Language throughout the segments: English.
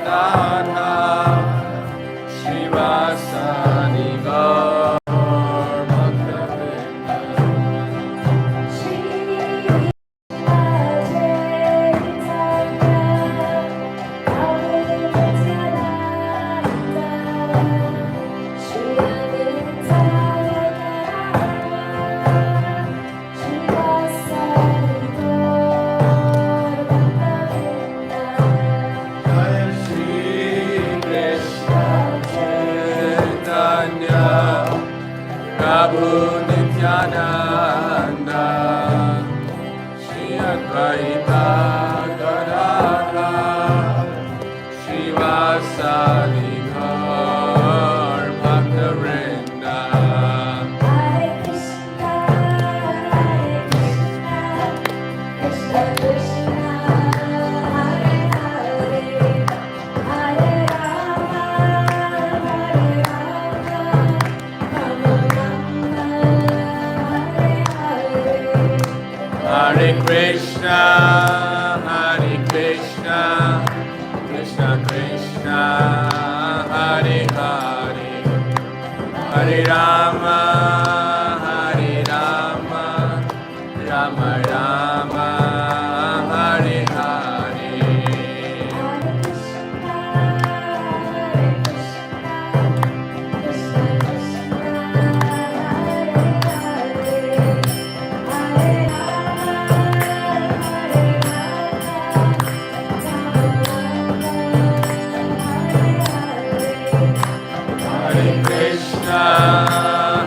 Radha Shivasani Gaur Bhaktavinda Jai Shri Krishna Chaitanya Prabhu Nityananda Shri Advaita Gadadhar Shivasadi Gaur Bhaktavinda Hare Krishna, Krishna Krishna, Hare Hare, Hare Rama, Rama Rama, Hare Hare.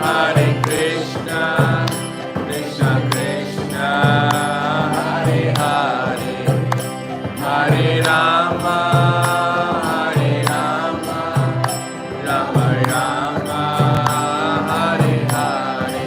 Hare Krishna, Krishna Krishna, Hare Hare, Hare Rama, Rama Rama, Hare Hare.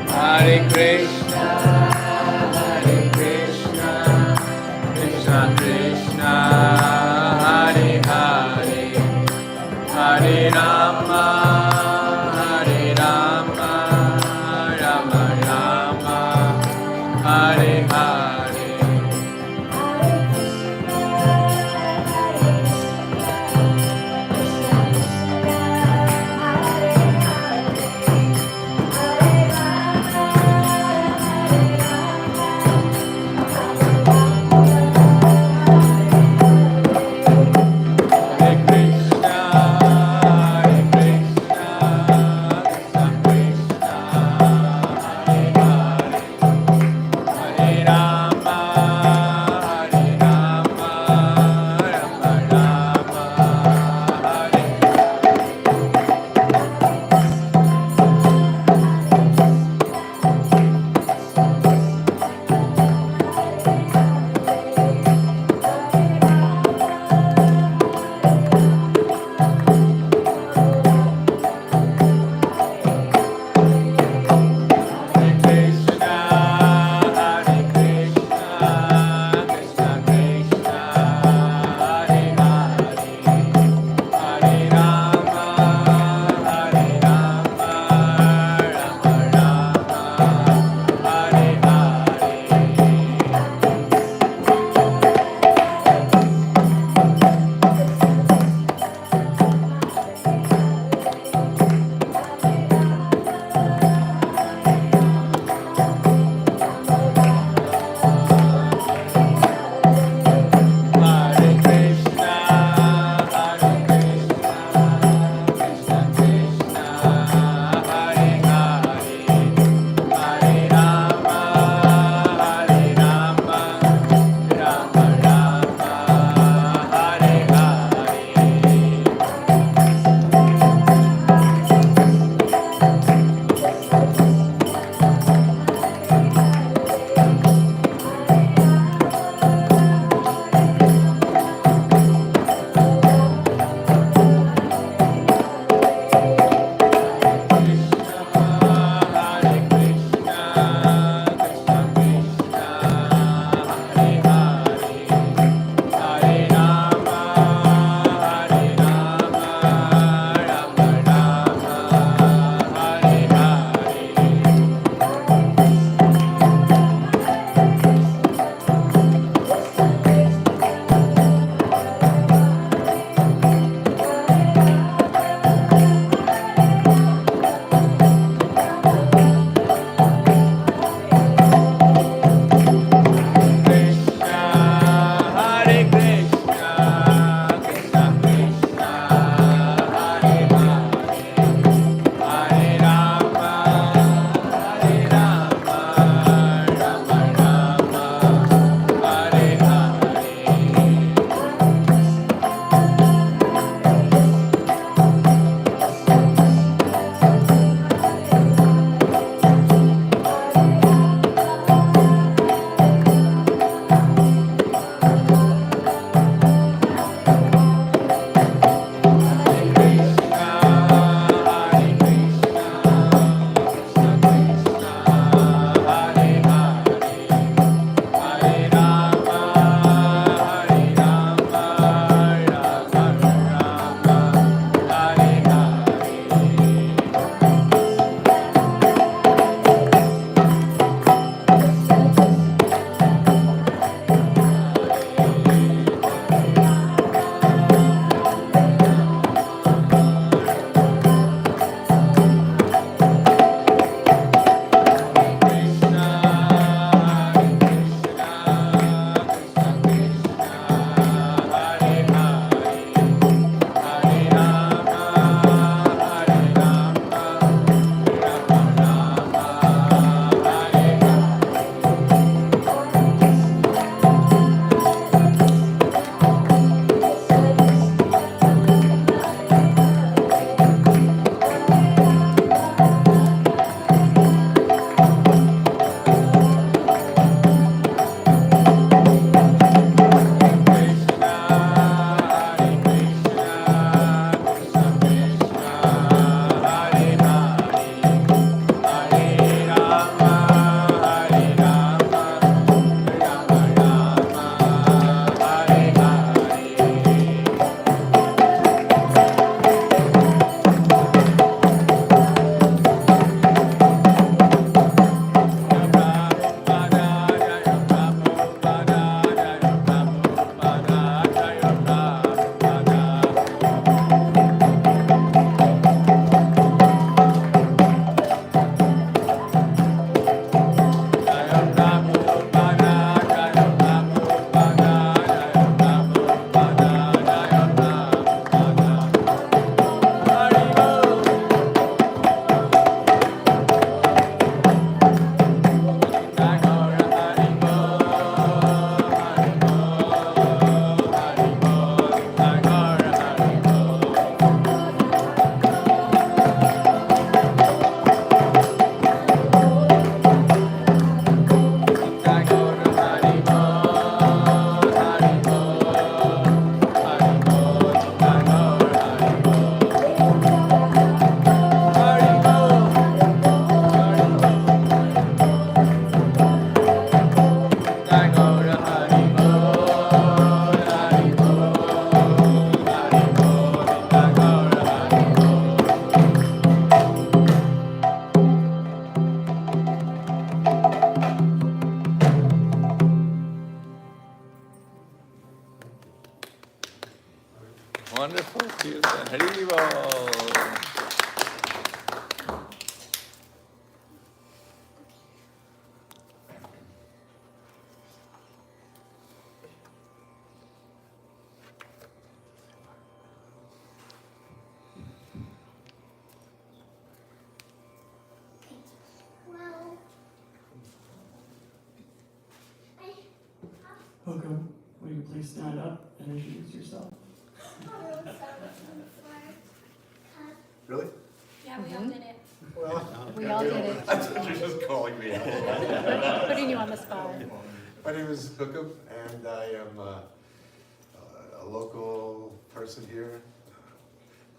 Hare Krishna, Krishna Krishna, Hare Hare, Hare Rama, Rama Rama, Hare Hare. Hare Krishna, Krishna Krishna, Hare Hare, Hare Rama. Wonderful, Kirtan. Haribol. Welcome. Will you please stand up and introduce yourself? Really? Yeah, we all did it. Well, We all did it. I thought you were just calling me out. Putting you on the spot. My name is Hookup, and I am a local person here,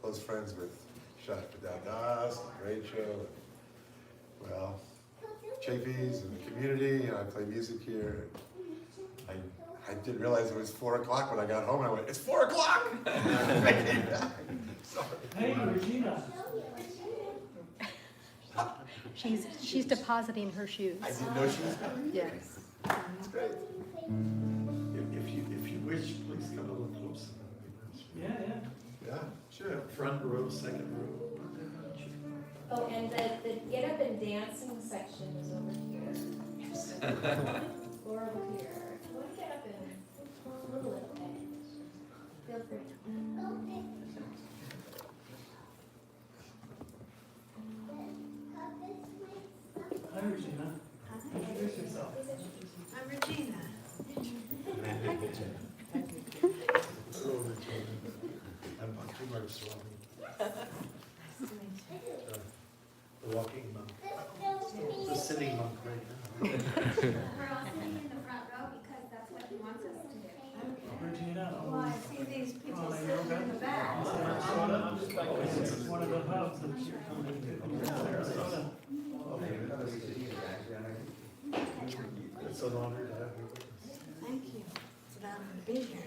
close friends with Shasta Das, Rachel, and, well, Chappies and the community, and I play music here. I didn't realize it was 4 o'clock when I got home, and I went, it's 4 o'clock! I came back. Sorry. Hey, Regina. She's depositing her shoes. I didn't know she was coming. Yes. That's great. If you wish, please come a little closer. Yeah, yeah. Yeah, sure. Front row, second row. Oh, and the get up and dancing section is over here. Or over here. If you want to get up and move a little bit, feel free. Hi, Regina. Introduce yourself. I'm Regina. I'm on too much Swami. The walking monk. The sitting monk right now. We're all sitting in the front row because that's what he wants us to do. Regina. Well, I see these people Oh, sitting yoga. in the back. Sarasota. This is one of the hubs of Sarasota. It's an honor to have you with us. Thank you. It's an honor to be here.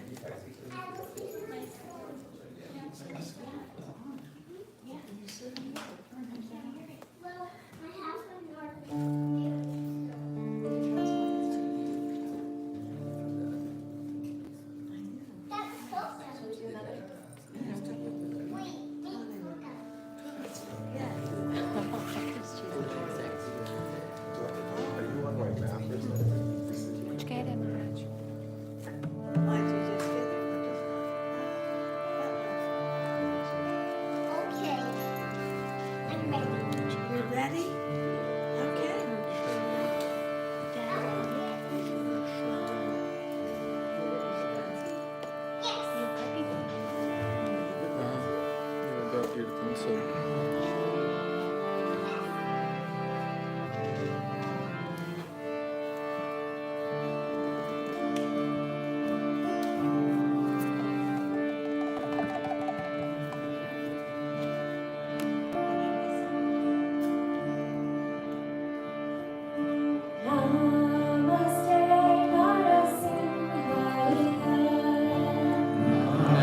Are you on my map or something? Which gate am I at? Why did you just get there? You ready? Okay. Yoga Kirtan Sub.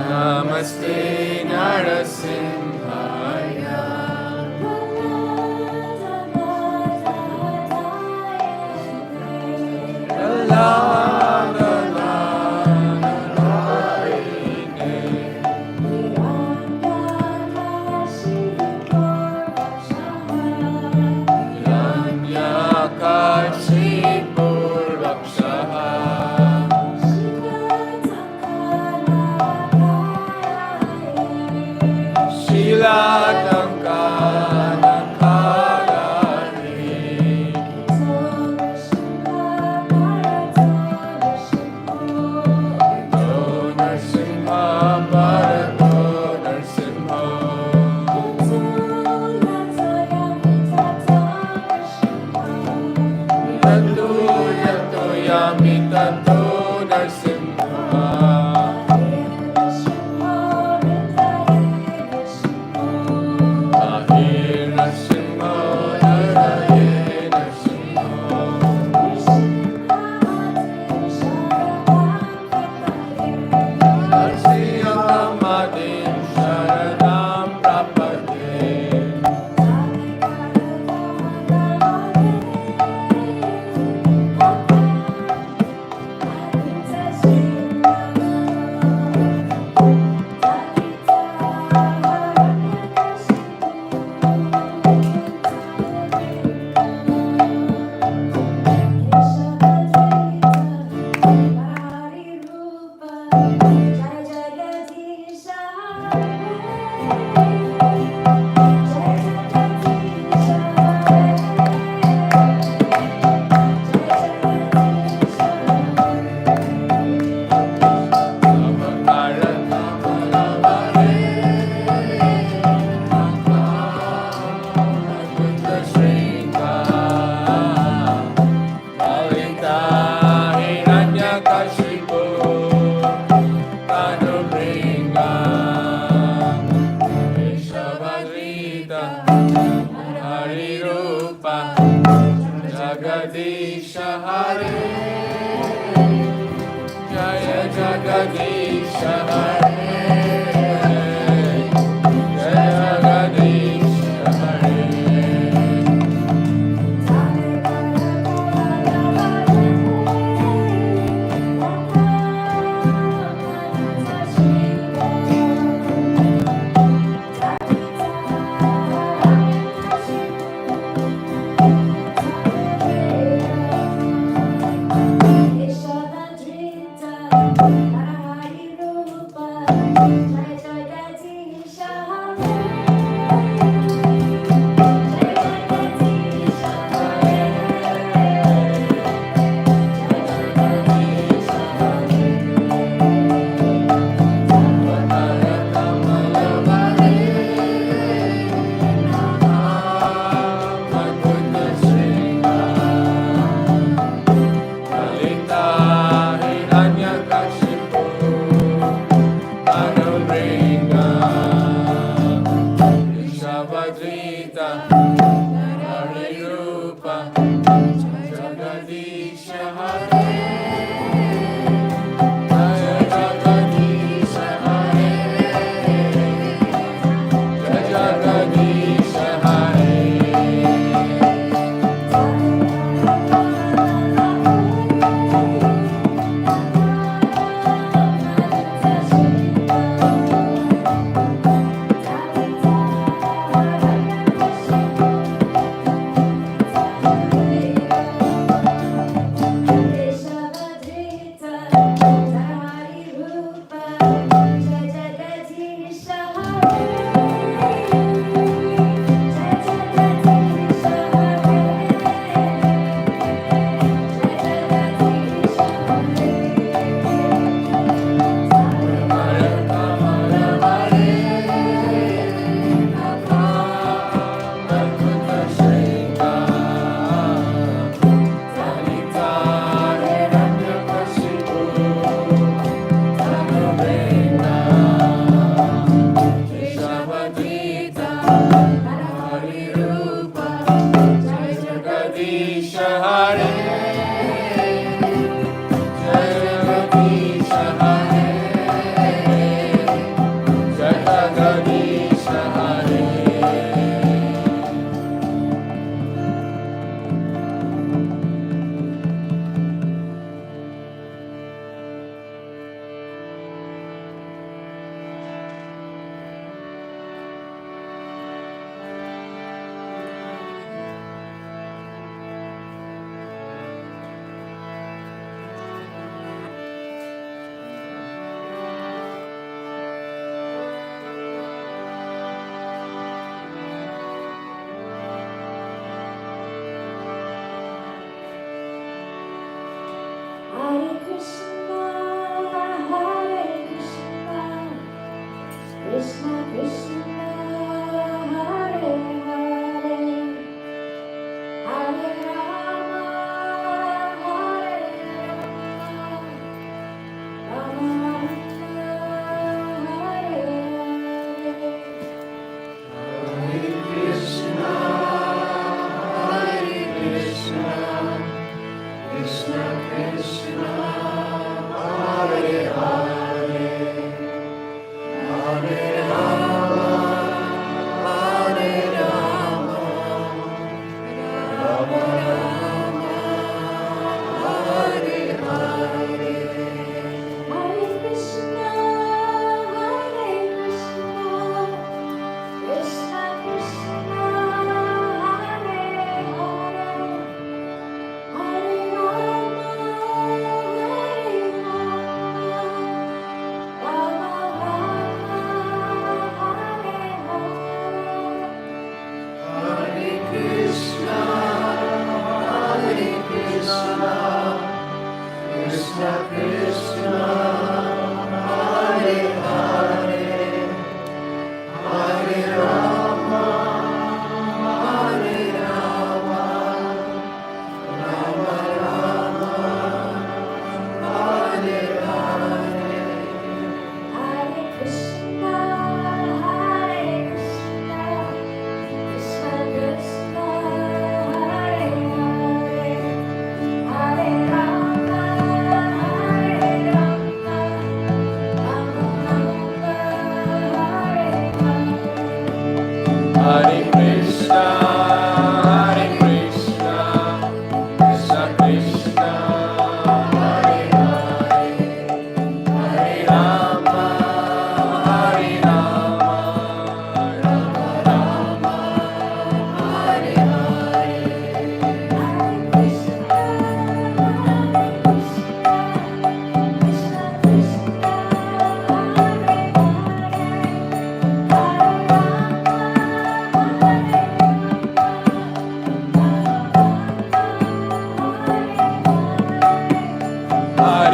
Namaste Narasimhaya.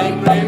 Hare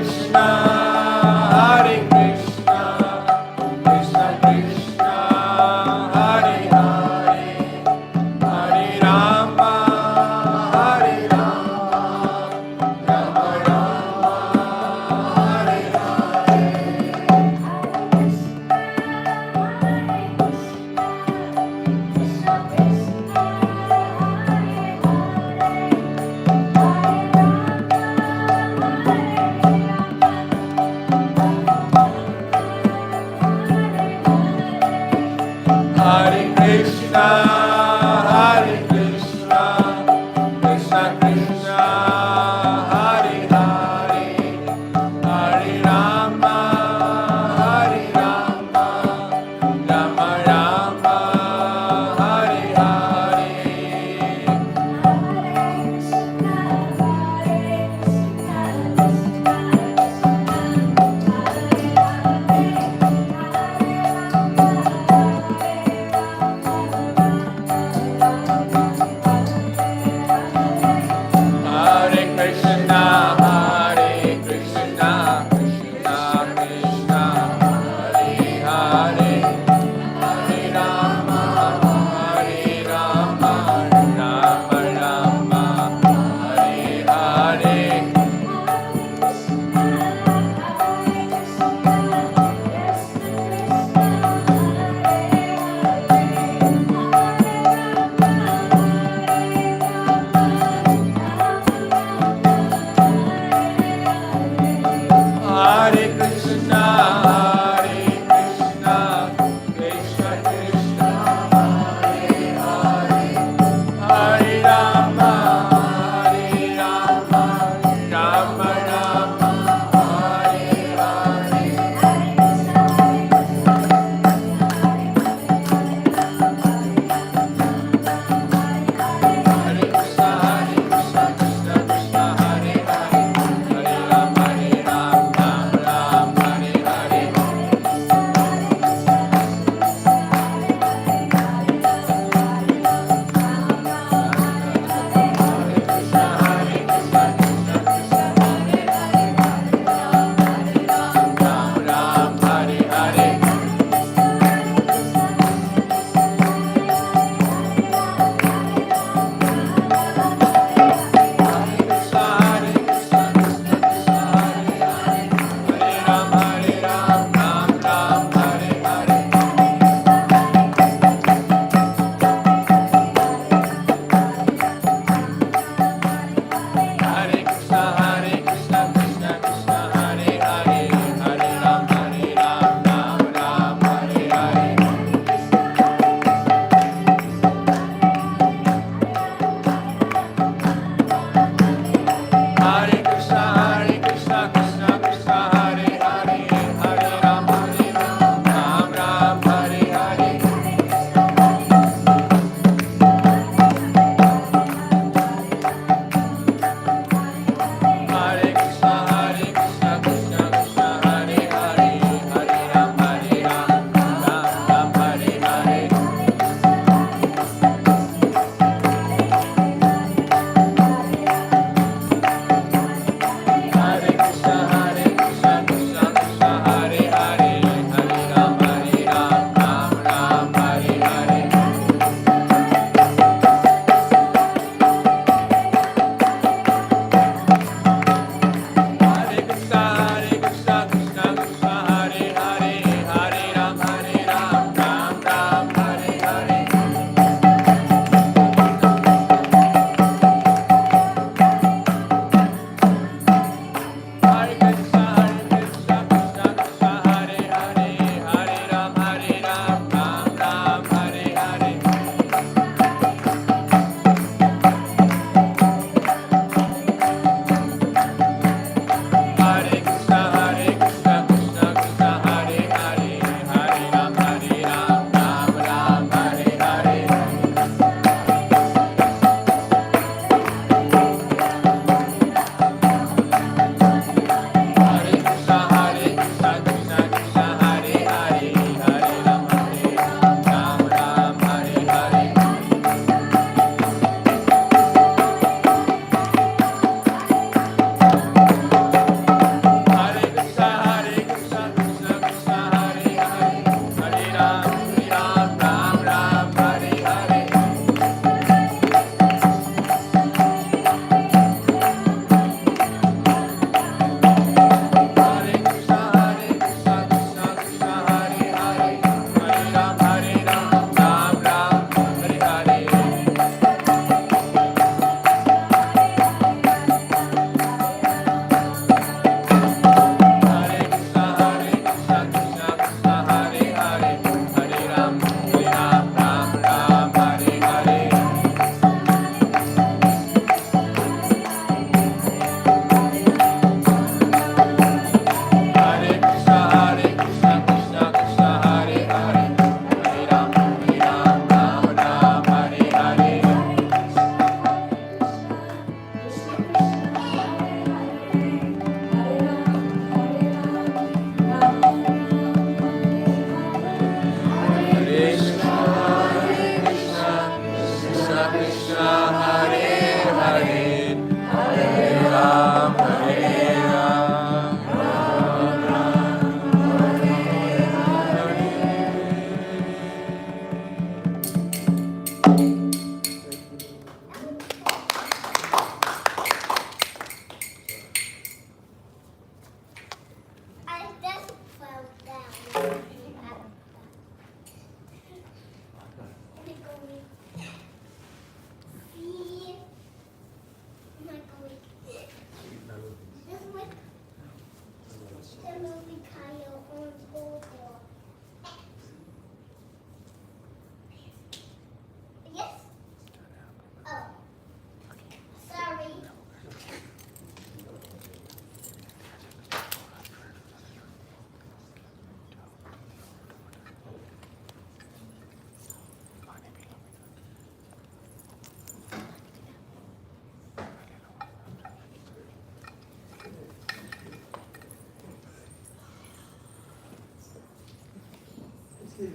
Okay,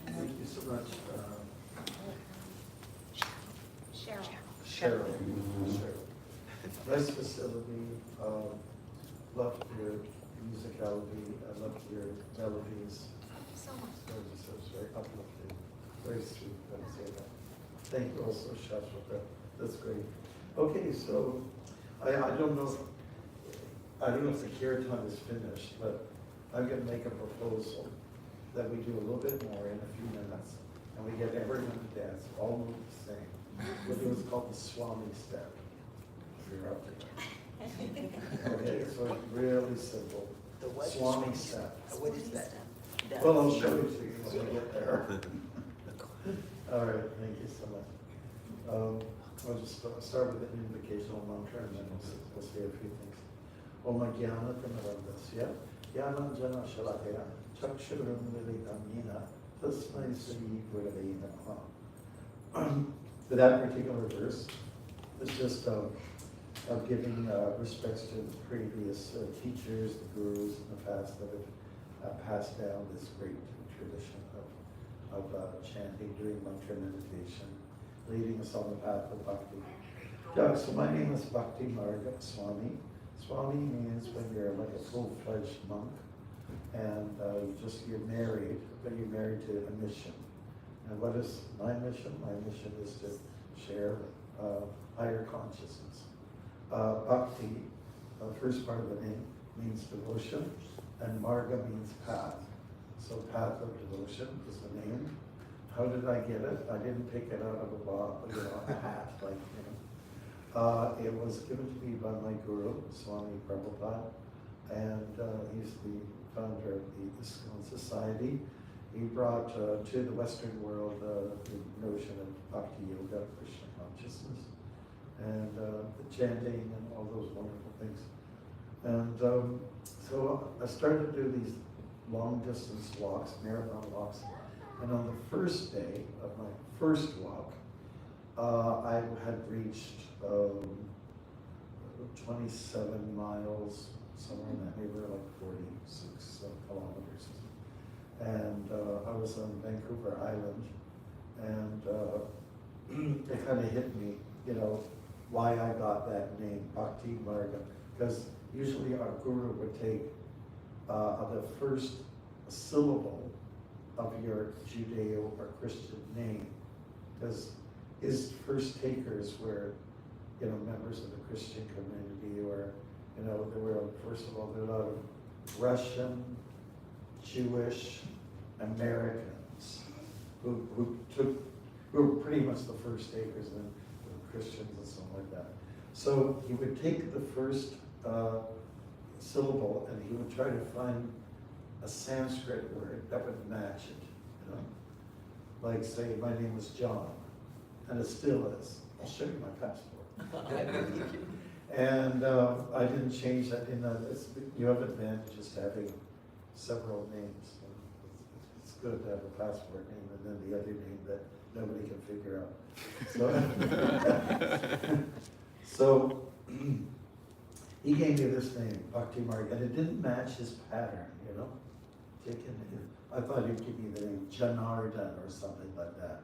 thank you so much, Cheryl. Cheryl. Nice facility, loved your musicality, I loved your melodies. So much. It was very uplifting, very sweet, I would say that. Thank you also, Shashwata, that's great. Okay, so, I don't know, if the Kirtan is finished, but I'm gonna make a proposal that we do a little bit more in a few minutes, and we get everyone to dance, all move the same. We'll do what's called the Swami step. If you're up there. Okay, so it's really simple. The what? Swami step. What is that? Well, I'll show it to you when we get there. All right, thank you so much. I'll just start with an invocational mantra and then we'll say a few things. Om Jnana Timirandasya Jnana Jana Shalakaya Chakshuram Militam Yena Tasmai Sri Gurave Namaha. For that particular verse, it's just giving respects to the previous teachers, the gurus in the past that have passed down this great tradition of chanting, doing mantra meditation, leading us on the path of bhakti. Yeah, so my name is Bhakti Marga Swami. Swami means when you're like a full-fledged monk and you're married, but you're married to a mission. And what is my mission? My mission is to share higher consciousness. Bhakti, the first part of the name, means devotion, and Marga means path. So path of devotion is the name. How did I get it? I didn't pick it out of a hat, like, it was given to me by my guru, Swami Prabhupada, and he's the founder of the ISKCON Society. He brought to the Western world the notion of Bhakti Yoga, Krishna consciousness, and the chanting and all those wonderful things. And so I started to do these long distance walks, marathon walks, and on the first day of my first walk, I had reached 27 miles, somewhere in that neighborhood, like 46 kilometers. And I was on Vancouver Island, and it kind of hit me, why I got that name, Bhakti Marga, because usually our guru would take the first syllable of your Judeo or Christian name, because his first takers were, members of the Christian community, or, there were, first of all, there were a lot of Russian, Jewish, Americans who were pretty much the first takers, and Christians and something like that. So he would take the first syllable and he would try to find a Sanskrit word that would match it. Like, say, my name is John, and it still is. I'll show you my passport. And I didn't change that. You have advantages to having several names. It's good to have a passport name and then the other name that nobody can figure out. So he gave me this name, Bhakti Marga, and it didn't match his pattern, I thought he'd give me the name Janardhan or something like that.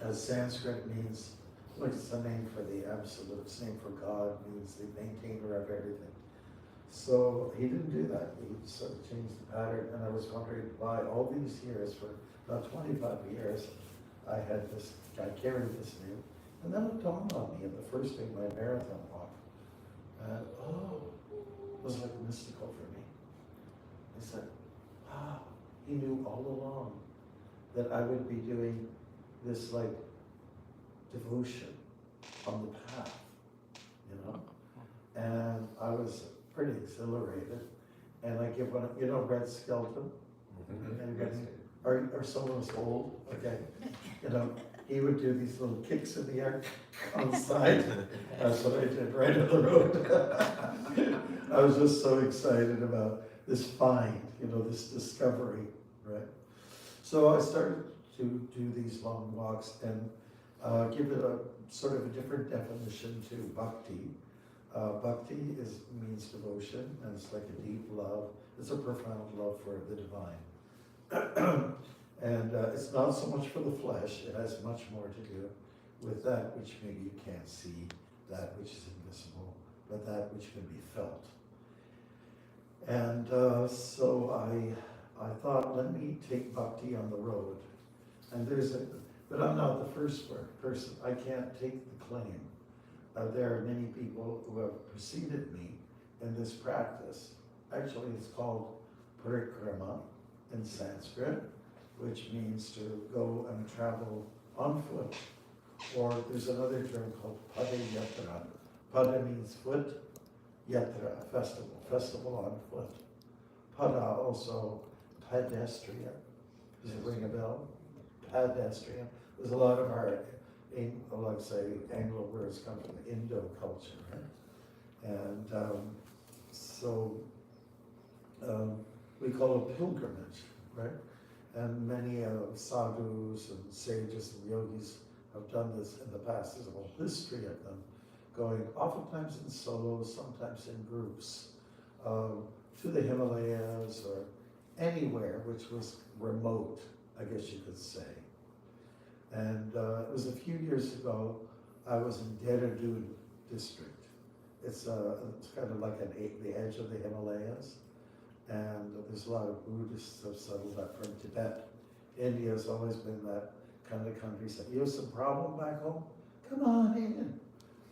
As Sanskrit means, it's a name for the absolute, name for God, means the maintainer of everything. So he didn't do that. He sort of changed the pattern, and I was wondering why all these years, for about 25 years, I carried this name. And then it dawned on me at the first day of my marathon walk, and it was like mystical for me. I said, he knew all along that I would be doing this like devotion on the path, And I was pretty exhilarated. And I give one, Red Skelton? Anybody? Or someone's old? Okay. He would do these little kicks in the air on the side. That's what I did right on the road. I was just so excited about this find, this discovery, right? So I started to do these long walks and give it a sort of a different definition to bhakti. Bhakti means devotion, and it's like a deep love. It's a profound love for the divine. And it's not so much for the flesh, it has much more to do with that which maybe you can't see, that which is invisible, but that which can be felt. And so I thought, let me take bhakti on the road. And but I'm not the first person. I can't take the claim. There are many people who have preceded me in this practice. Actually, it's called parikrama in Sanskrit, which means to go and travel on foot. Or there's another term called pada yatra. Pada means foot, yatra, festival on foot. Pada also pedestrian. Does it ring a bell? Pedestrian. There's a lot of our, let's say, Anglo words come from the Indo culture, right? And we call it pilgrimage, right? And many sadhus and sages and yogis have done this in the past. There's a whole history of them going oftentimes in solos, sometimes in groups, to the Himalayas or anywhere which was remote, I guess you could say. And it was a few years ago, I was in Dehradun district. It's kind of like the edge of the Himalayas. And there's a lot of Buddhists have settled up from Tibet. India's always been that kind of country. So, you have some problem back home? Come on in.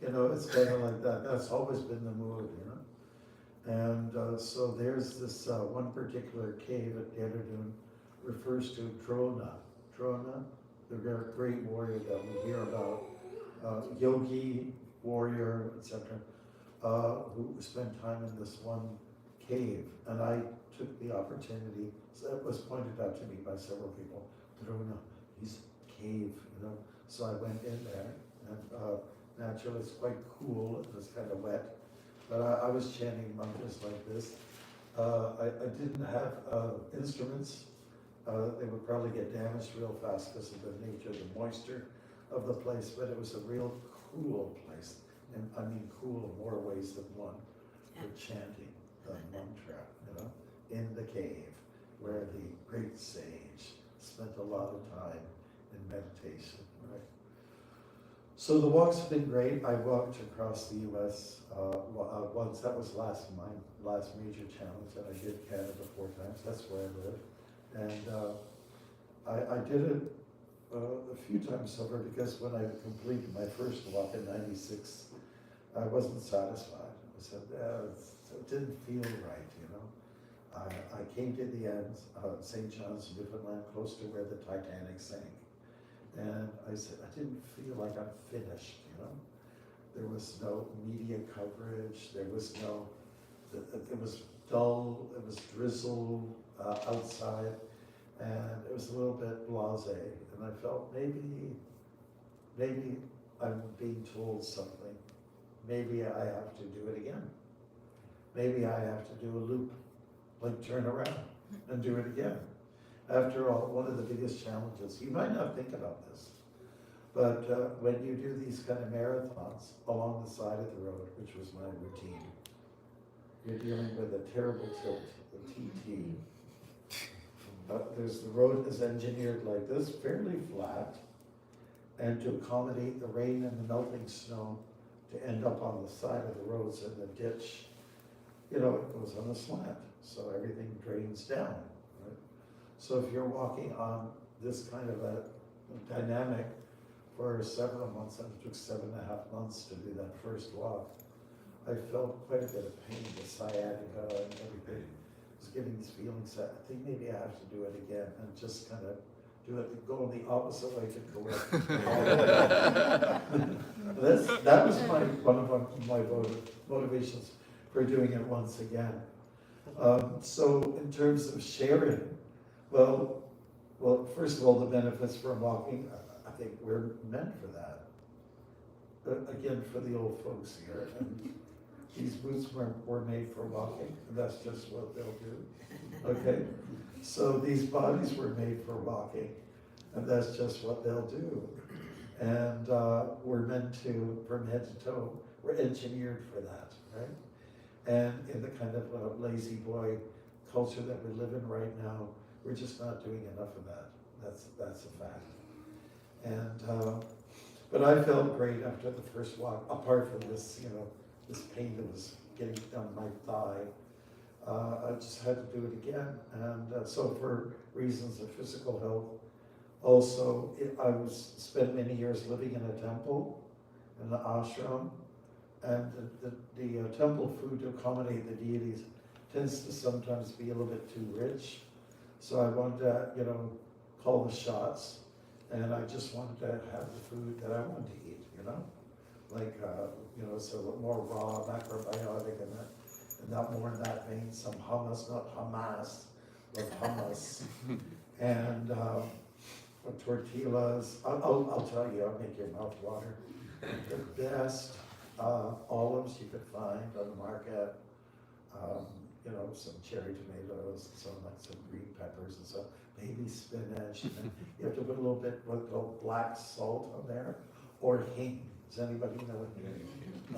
You know, it's kind of like that. That's always been the mood, you know. And so there's this one particular cave at Dehradun refers to Drona. Drona, the great warrior that we hear about, yogi, warrior, etc., who spent time in this one cave. And I took the opportunity, so it was pointed out to me by several people, Drona, he's a cave, you know. So I went in there, and naturally it's quite cool, it was kind of wet, but I was chanting mantras like this. I didn't have instruments. They would probably get damaged real fast because of the nature of the moisture of the place, but it was a real cool place. And I mean cool in more ways than one for chanting the mantra, you know, in the cave where the great sage spent a lot of time in meditation, right? So the walks have been great. I walked across the U.S. Once. That was my last major challenge, and I did Canada 4 times. That's where I live. And I did it a few times over because when I completed my first walk in '96, I wasn't satisfied. I said, it didn't feel right, you know. I came to the end, St. John's, Newfoundland, close to where the Titanic sank. And I said, I didn't feel like I'm finished, you know. There was no media coverage, there was no, it was dull, it was drizzle outside, and it was a little bit blasé. And I felt maybe I'm being told something. Maybe I have to do it again. Maybe I have to do a loop, like turn around and do it again. After all, one of the biggest challenges, you might not think about this, but when you do these kind of marathons along the side of the road, which was my routine, you're dealing with a terrible tilt, the TT. The road is engineered like this, fairly flat, and to accommodate the rain and the melting snow to end up on the side of the roads in the ditch, you know, it goes on a slant, so everything drains down, right? So if you're walking on this kind of a dynamic for several months, and it took 7.5 months to do that first walk, I felt quite a bit of pain, the sciatica and everything. I was getting these feelings that I think maybe I have to do it again and just kind of do it, go the opposite way to correct. That was one of my motivations for doing it once again. So in terms of sharing, well, first of all, the benefits from walking, I think we're meant for that. Again, for the old folks here, and these boots were made for walking, and that's just what they'll do. Okay, so these bodies were made for walking, and that's just what they'll do. And we're meant to, from head to toe, we're engineered for that, right? And in the kind of lazy boy culture that we live in right now, We're just not doing enough of that. That's a fact. And, but I felt great after the first walk, apart from this, this pain that was getting down my thigh. I just had to do it again. And so for reasons of physical health, also, I spent many years living in a temple, in the ashram, and the temple food to accommodate the deities tends to sometimes be a little bit too rich. So I wanted to, call the shots, and I just wanted to have the food that I wanted to eat, like, so more raw, macrobiotic, and not more in that vein, some hummus, not Hamas, but hummus, and tortillas. I'll tell you, I'll make your mouth water. The best olives you could find on the market, some cherry tomatoes, some green peppers and some baby spinach. And then you have to put a little bit what called black salt on there, or hing. Does anybody know what hing is?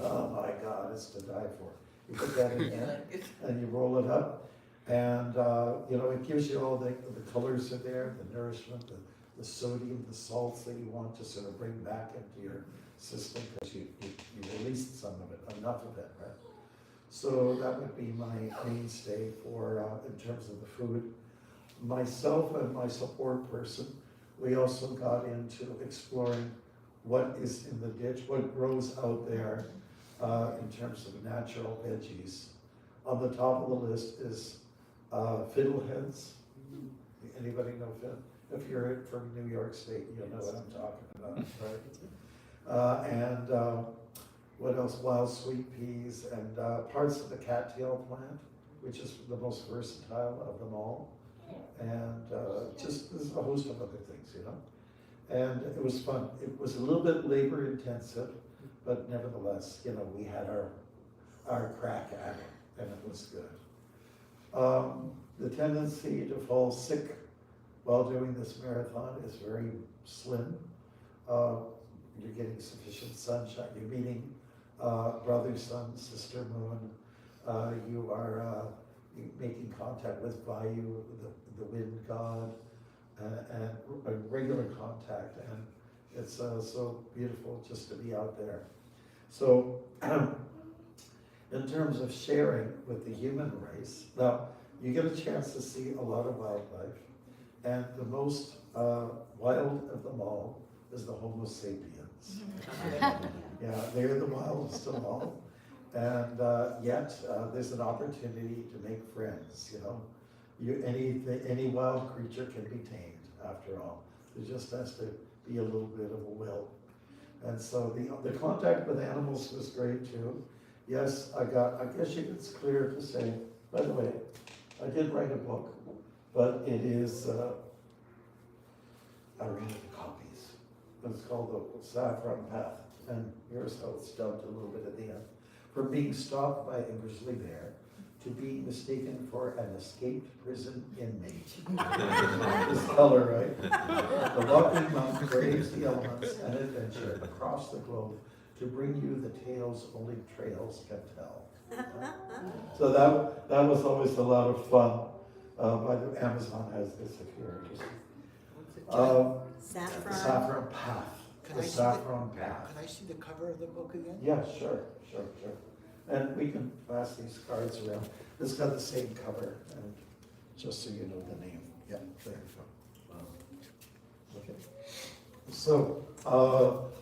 Oh my God, it's to die for. You put that in there and you roll it up, and it gives you all the colors are there, the nourishment, the sodium, the salts that you want to sort of bring back into your system because you released some of it, enough of it, right? So that would be my mainstay for in terms of the food. Myself and my support person, we also got into exploring what is in the ditch, what grows out there in terms of natural veggies. On the top of the list is fiddleheads. Anybody know fiddle? If you're from New York State, you'll know what I'm talking about, right? And what else? Wild sweet peas and parts of the cattail plant, which is the most versatile of them all. And just there's a host of other things, And it was fun. It was a little bit labor intensive, but nevertheless, we had our crack at it, and it was good. The tendency to fall sick while doing this marathon is very slim. You're getting sufficient sunshine. You're meeting brother, sun, sister, moon. You are making contact with Vayu, the wind god, and a regular contact. And it's so beautiful just to be out there. So in terms of sharing with the human race, now you get a chance to see a lot of wildlife. And the most wild of them all is the Homo sapiens. Yeah, they're the wildest of all. And yet, there's an opportunity to make friends, Any wild creature can be tamed, after all. There just has to be a little bit of a will. And so the contact with animals was great too. Yes, I guess it's clear to say, by the way, I did write a book, but it is, I ran out of copies. It's called The Saffron Path, and here's how it's dubbed a little bit at the end. From being stalked by a grizzly bear to being mistaken for an escaped prison inmate. This color, right? The walking monk braves the elements and adventure across the globe to bring you the tales only trails can tell. So that was always a lot of fun. By the Amazon has this here. Saffron Path. The Saffron Path. Can I see the cover of the book again? Yeah, sure. And we can pass these cards around. It's got the same cover, and just so you know the name. Yeah, there you go. Okay. So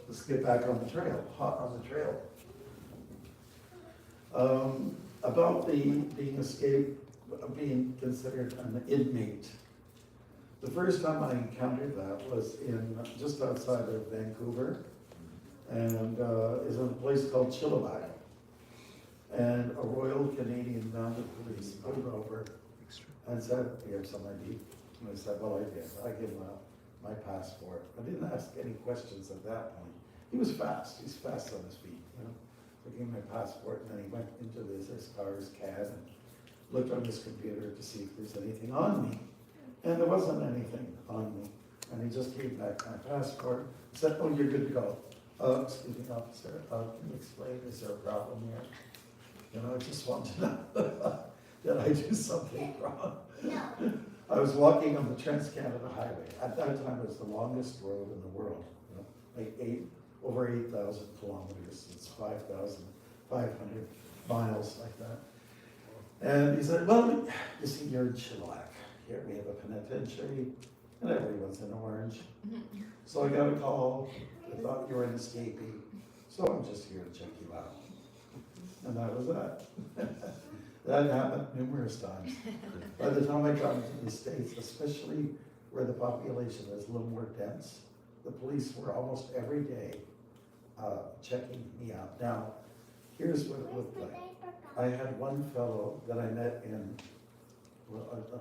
let's get back on the trail. Hot on the trail. About being escaped, being considered an inmate. The first time I encountered that was in just outside of Vancouver, and is in a place called Chilliwack. And a Royal Canadian Mounted Police pulled over and said, "Do you have some ID?" And I said, "Well, I did." I gave him my passport. I didn't ask any questions at that point. He was fast. He's fast on his feet, So I gave him my passport, and then he went into his car's cab and looked on his computer to see if there's anything on me. And there wasn't anything on me. And he just gave back my passport, said, "Oh, you're good to go." Excuse me, officer, can you explain, is there a problem here? I just want to know that I do something wrong. I was walking on the Trans-Canada Highway. At that time, it was the longest road in the world, you know, like over 8,000 kilometers. It's 5,500 miles like that. And he said, well, you see, you're in Chilliwack. Here we have a penitentiary, and everyone's in orange. So I got a call. I thought you were an escapee, so I'm just here to check you out. And that was that. That happened numerous times. By the time I got into the States, especially where the population is a little more dense, the police were almost every day checking me out. Now, here's what it looked like. I had one fellow that I met in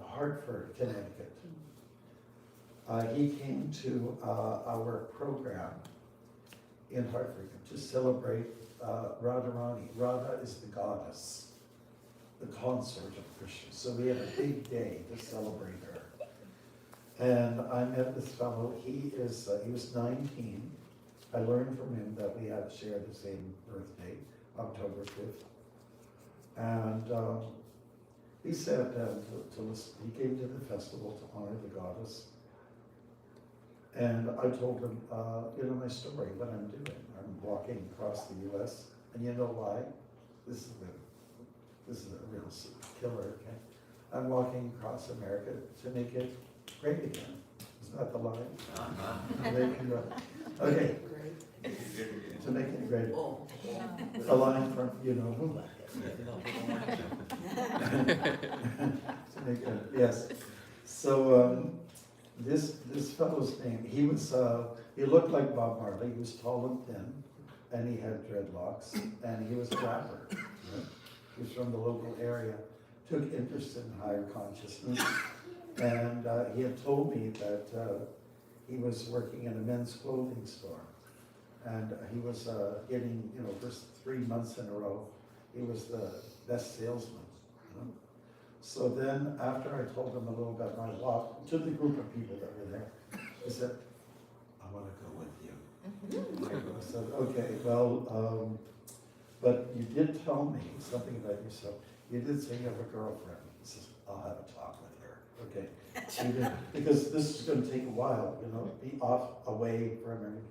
Hartford, Connecticut. He came to our program in Hartford to celebrate Radharani. Radha is the goddess, the consort of Krishna. So we had a big day to celebrate her. And I met this fellow. He was 19. I learned from him that we had shared the same birthday, October 5th. And he said he came to the festival to honor the goddess. And I told him, my story, what I'm doing. I'm walking across the U.S. And you know why? This is a real killer, okay? I'm walking across America to make it great again. Isn't that the line? Okay. To make it great. A line from, you know who. To make it, yes. So this fellow's name, he looked like Bob Marley. He was tall and thin, and he had dreadlocks, and he was a rapper. Right? He was from the local area, took interest in higher consciousness, and he had told me that he was working in a men's clothing store, and he was getting, for 3 months in a row, he was the best salesman. So then, after I told him a little about my walk, to the group of people that were there, he said, I want to go with you. I said, okay, well, but you did tell me something about yourself. You did say you have a girlfriend. He says, I'll have a talk with her. Okay. You did, because this is going to take a while, be away from everything.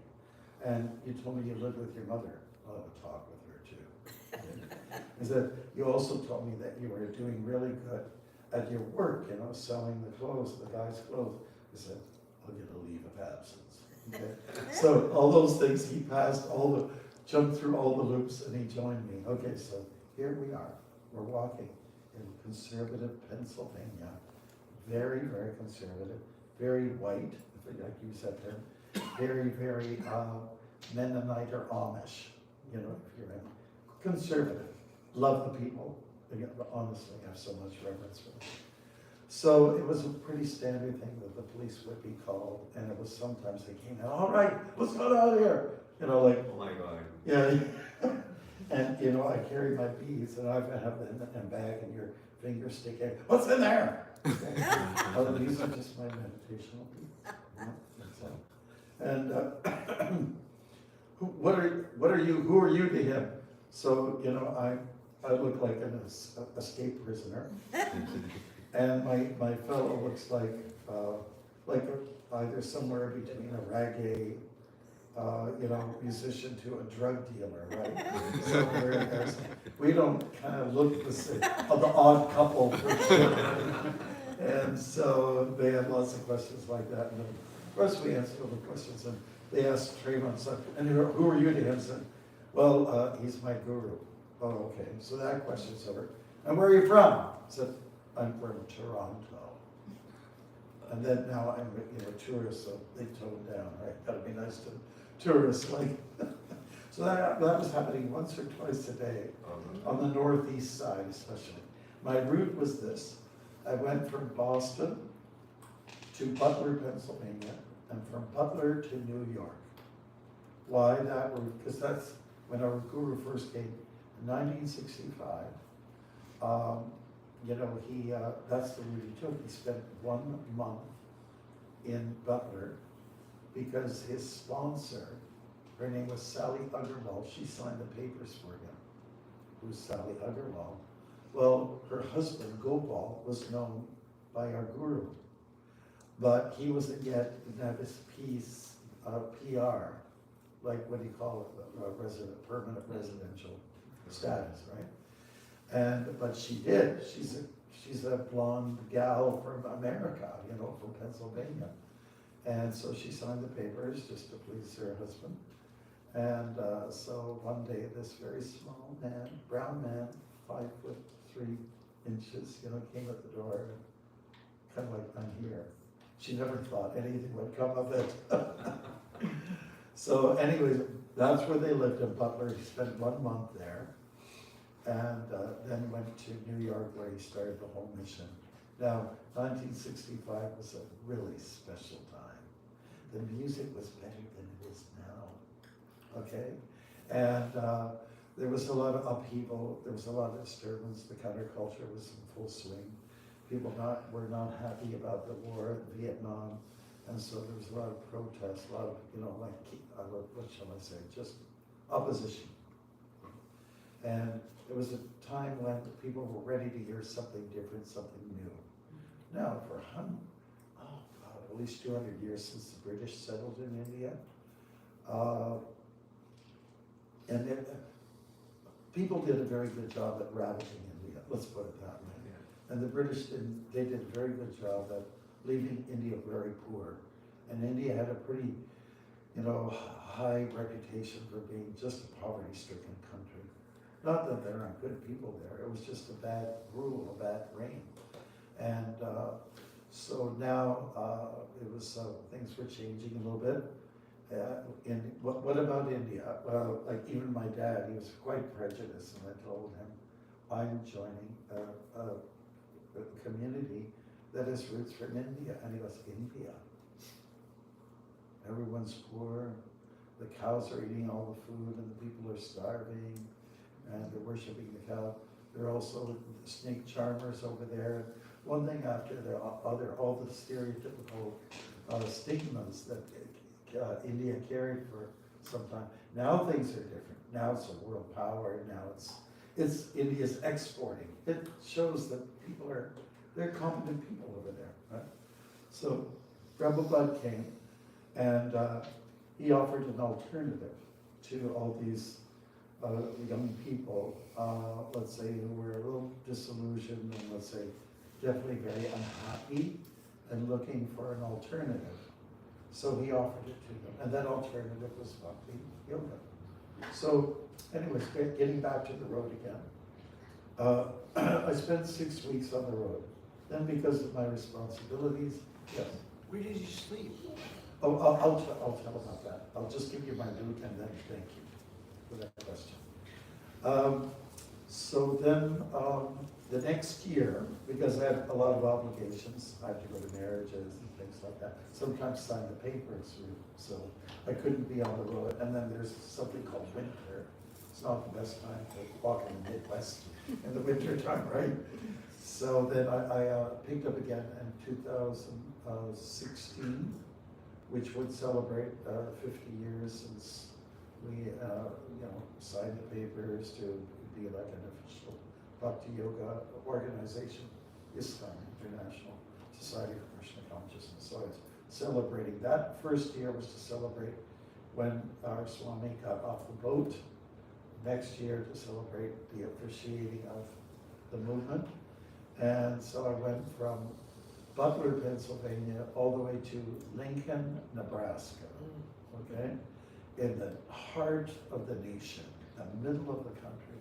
And you told me you lived with your mother. I'll have a talk with her too. He said, you also told me that you were doing really good at your work, selling the clothes, the guy's clothes. He said, I'll get a leave of absence. Okay. So all those things, he jumped through all the loops, and he joined me. Okay, so here we are. We're walking in conservative Pennsylvania. Very, very conservative. Very white, like you said there. Very, very Mennonite or Amish, if you're in. Conservative. Love the people. Honestly, I have so much reverence for them. So it was a pretty standard thing that the police would be called, and it was sometimes they came in, all right, what's going on here? Oh my God. Yeah. And I carry my beads, and I have them in a bag, and your fingers stick in. What's in there? Oh, these are just my meditational beads. That's all. And what are you? Who are you to him? So I look like an escaped prisoner, and my fellow looks like either somewhere between a reggae, musician to a drug dealer, right? So we don't kind of look the same, of the odd couple for sure. And so they had lots of questions like that, and of course we answered all the questions, and they asked Trayvon, son, and who are you to him? Son? Well, he's my guru. Oh, okay. So that question's over. And where are you from? I said, I'm from Toronto. And then now I'm a tourist, so they toned down, right? Gotta be nice to tourists, So that was happening once or twice a day, on the northeast side especially. My route was this. I went from Boston to Butler, Pennsylvania, and from Butler to New York. Why that route? Because that's when our guru first came in 1965. That's the route he took. He spent 1 month in Butler because his sponsor, her name was Sally Agarwal, she signed the papers for him. Who's Sally Agarwal? Well, her husband, Gopal, was known by our guru But he wasn't yet in have his PR, like what do you call it, permanent residential status, right? But she did. She's a blonde gal from America, from Pennsylvania. And so she signed the papers just to please her husband. And so one day, this very small man, brown man, 5'3" came at the door, kind of like, I'm here. She never thought anything would come of it. So anyways, that's where they lived in Butler. He spent 1 month there, and then went to New York, where he started the whole mission. Now, 1965 was a really special time. The music was better than it is now, okay? And there was a lot of upheaval, there was a lot of disturbance, the counterculture was in full swing. People were not happy about the war in Vietnam, and so there was a lot of protests, a lot of, what shall I say, just opposition. And it was a time when people were ready to hear something different, something new. Now, for at least 200 years since the British settled in India, people did a very good job at ravaging India, let's put it that way. And the British they did a very good job at leaving India very poor. And India had a pretty, high reputation for being just a poverty-stricken country. Not that there aren't good people there, it was just a bad rule, a bad reign. And so now it was, things were changing a little bit. What about India? Well, like even my dad, he was quite prejudiced, and I told him, I'm joining a community that has roots from India. And he goes, India? Everyone's poor, the cows are eating all the food, and the people are starving, and they're worshiping the cow. There are also snake charmers over there. One thing after the other, all the stereotypical stigmas that India carried for some time. Now things are different. Now it's a world power. Now it's India's exporting. It shows that they're competent people over there, right? So Prabhupada came, and he offered an alternative to all these young people, let's say, who were a little disillusioned and, let's say, definitely very unhappy and looking for an alternative. So he offered it to them, and that alternative was Bhakti Yoga. So anyways, getting back to the road again, I spent 6 weeks on the road. Then because of my responsibilities, yes. Where did you sleep? Oh, I'll tell about that. I'll just give you my route and then thank you for that question. So then the next year, because I had a lot of obligations, I had to go to marriages and things like that. Sometimes sign the papers, so I couldn't be on the road. And then there's something called winter. It's not the best time to walk in the Midwest in the winter time, right? So then I picked up again in 2016, which would celebrate 50 years since we, signed the papers to be like an official Bhakti Yoga organization, ISKCON, International Society for Krishna Consciousness. So it's celebrating. That first year was to celebrate when our Swami got off the boat. Next year to celebrate the officiating of the movement. And so I went from Butler, Pennsylvania, all the way to Lincoln, Nebraska, okay? In the heart of the nation, the middle of the country.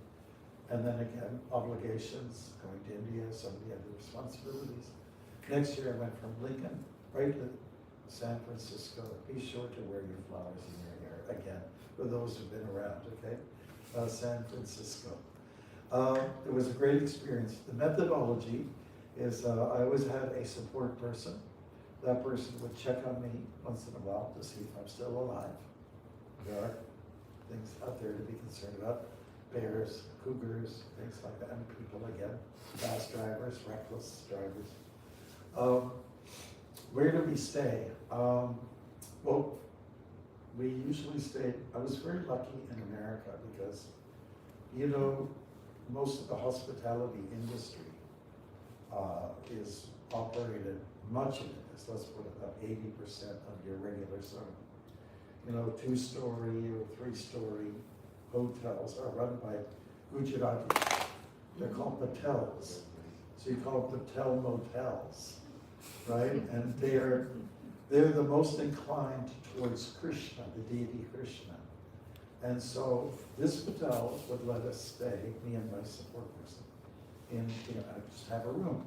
And then again, obligations, going to India, some of the other responsibilities. Next year I went from Lincoln right to San Francisco. Be sure to wear your flowers in your hair, again, for those who've been around, okay? San Francisco. It was a great experience. The methodology is I always had a support person. That person would check on me once in a while to see if I'm still alive. There are things out there to be concerned about. Bears, cougars, things like that, and people again, fast drivers, reckless drivers. Where do we stay? Well, we usually stayed, I was very lucky in America because, most of the hospitality industry is operated, much of it is, let's put it up, 80% of your regular sort of, you know, 2-story or 3-story hotels are run by Gujarati. They're called patels. So you call it patel motels, right? And they're the most inclined towards Krishna, the deity Krishna. And so this patel would let us stay, me and my support person, in, you know, just have a room.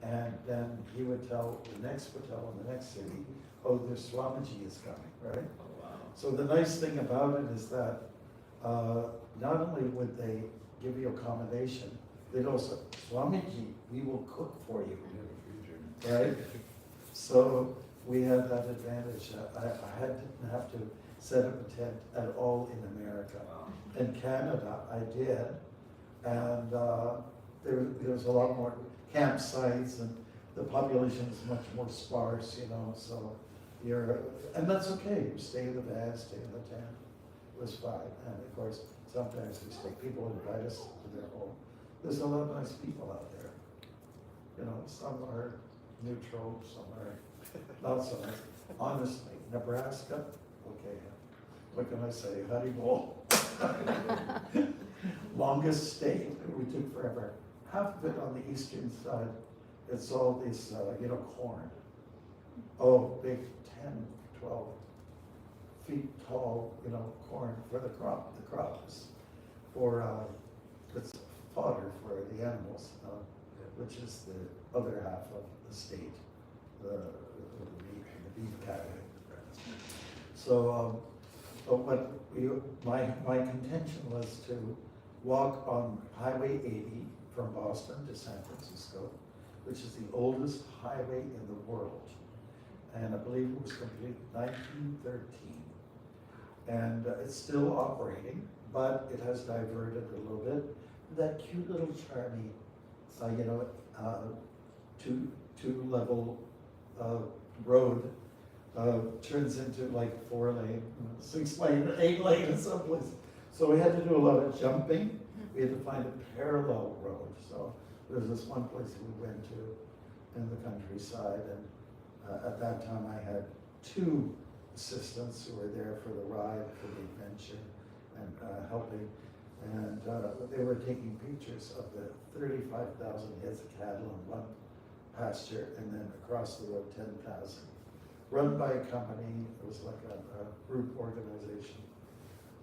And then he would tell the next patel in the next city, oh, there's Swamiji is coming, right? Oh, wow. So the nice thing about it is that not only would they give you accommodation, they'd also, Swamiji, we will cook for you, right? So we had that advantage. I didn't have to set up a tent at all in America. Wow. In Canada, I did, and there was a lot more campsites, and the population is much more sparse, you know, so and that's okay, you stay in the van, stay in the tent, it was fine. And of course, sometimes we stay, people invite us to their home. There's a lot of nice people out there. You know, some are neutral, some are not so nice. Honestly, Nebraska, okay, what can I say, honey bowl. Longest stay, we took forever. Half of it on the eastern side, it's all this, you know, corn. Oh, big 10, 12 feet tall, you know, corn for the crops, for, it's fodder for the animals, which is the other half of the state, the beef cattle. So, but what my contention was to walk on Highway 80 from Boston to San Francisco, which is the oldest highway in the world. And I believe it was completed in 1913. And it's still operating, but it has diverted a little bit. That cute little charmy, you know, two-level road turns into like 4-lane, 6-lane, 8-lane in some places. So we had to do a lot of jumping. We had to find a parallel road. So there's this one place we went to in the countryside, and at that time I had 2 assistants who were there for the ride, for the adventure, and helping. And they were taking pictures of the 35,000 heads of cattle in one pasture, and then across the road 10,000. Run by a company, it was like a group organization.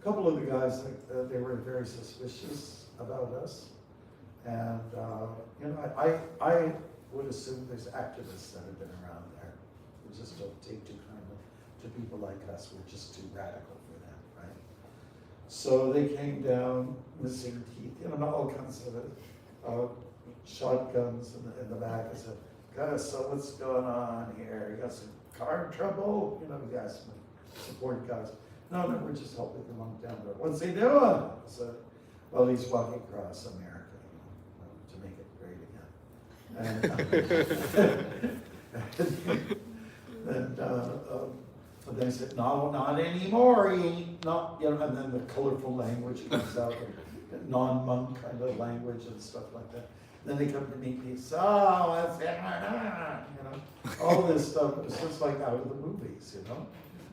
A couple of the guys, they were very suspicious about us. And, you know, I would assume there's activists that have been around there who just don't take too kindly to people like us. We're just too radical for them, right? So they came down, missing teeth, you know, all kinds of shotguns in the back. I said, guys, so what's going on here? You got some car trouble? You know, we got some support guys. No, we're just helping the monk down there. What's he doing? I said, well, he's walking across America, you know, to make it great again. And they said, no, not anymore. He ain't not, you know, and then the colorful language comes out, non-monk kind of language and stuff like that. Then they come to meet me, so that's it, you know, all this stuff. It's just like out of the movies, you know.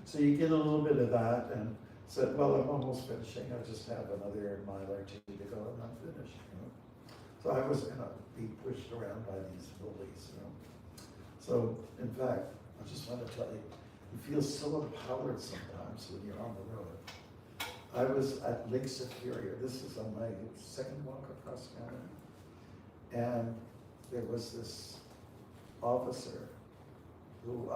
So you get a little bit of that, and said, well, I'm almost finishing. I just have another mile or 2 to go, and I'm finished, you know. So I was, you know, being pushed around by these bullies, you know. So, in fact, I just want to tell you, you feel so empowered sometimes when you're on the road. I was at Lake Superior. This is on my second walk across Canada. And there was this officer who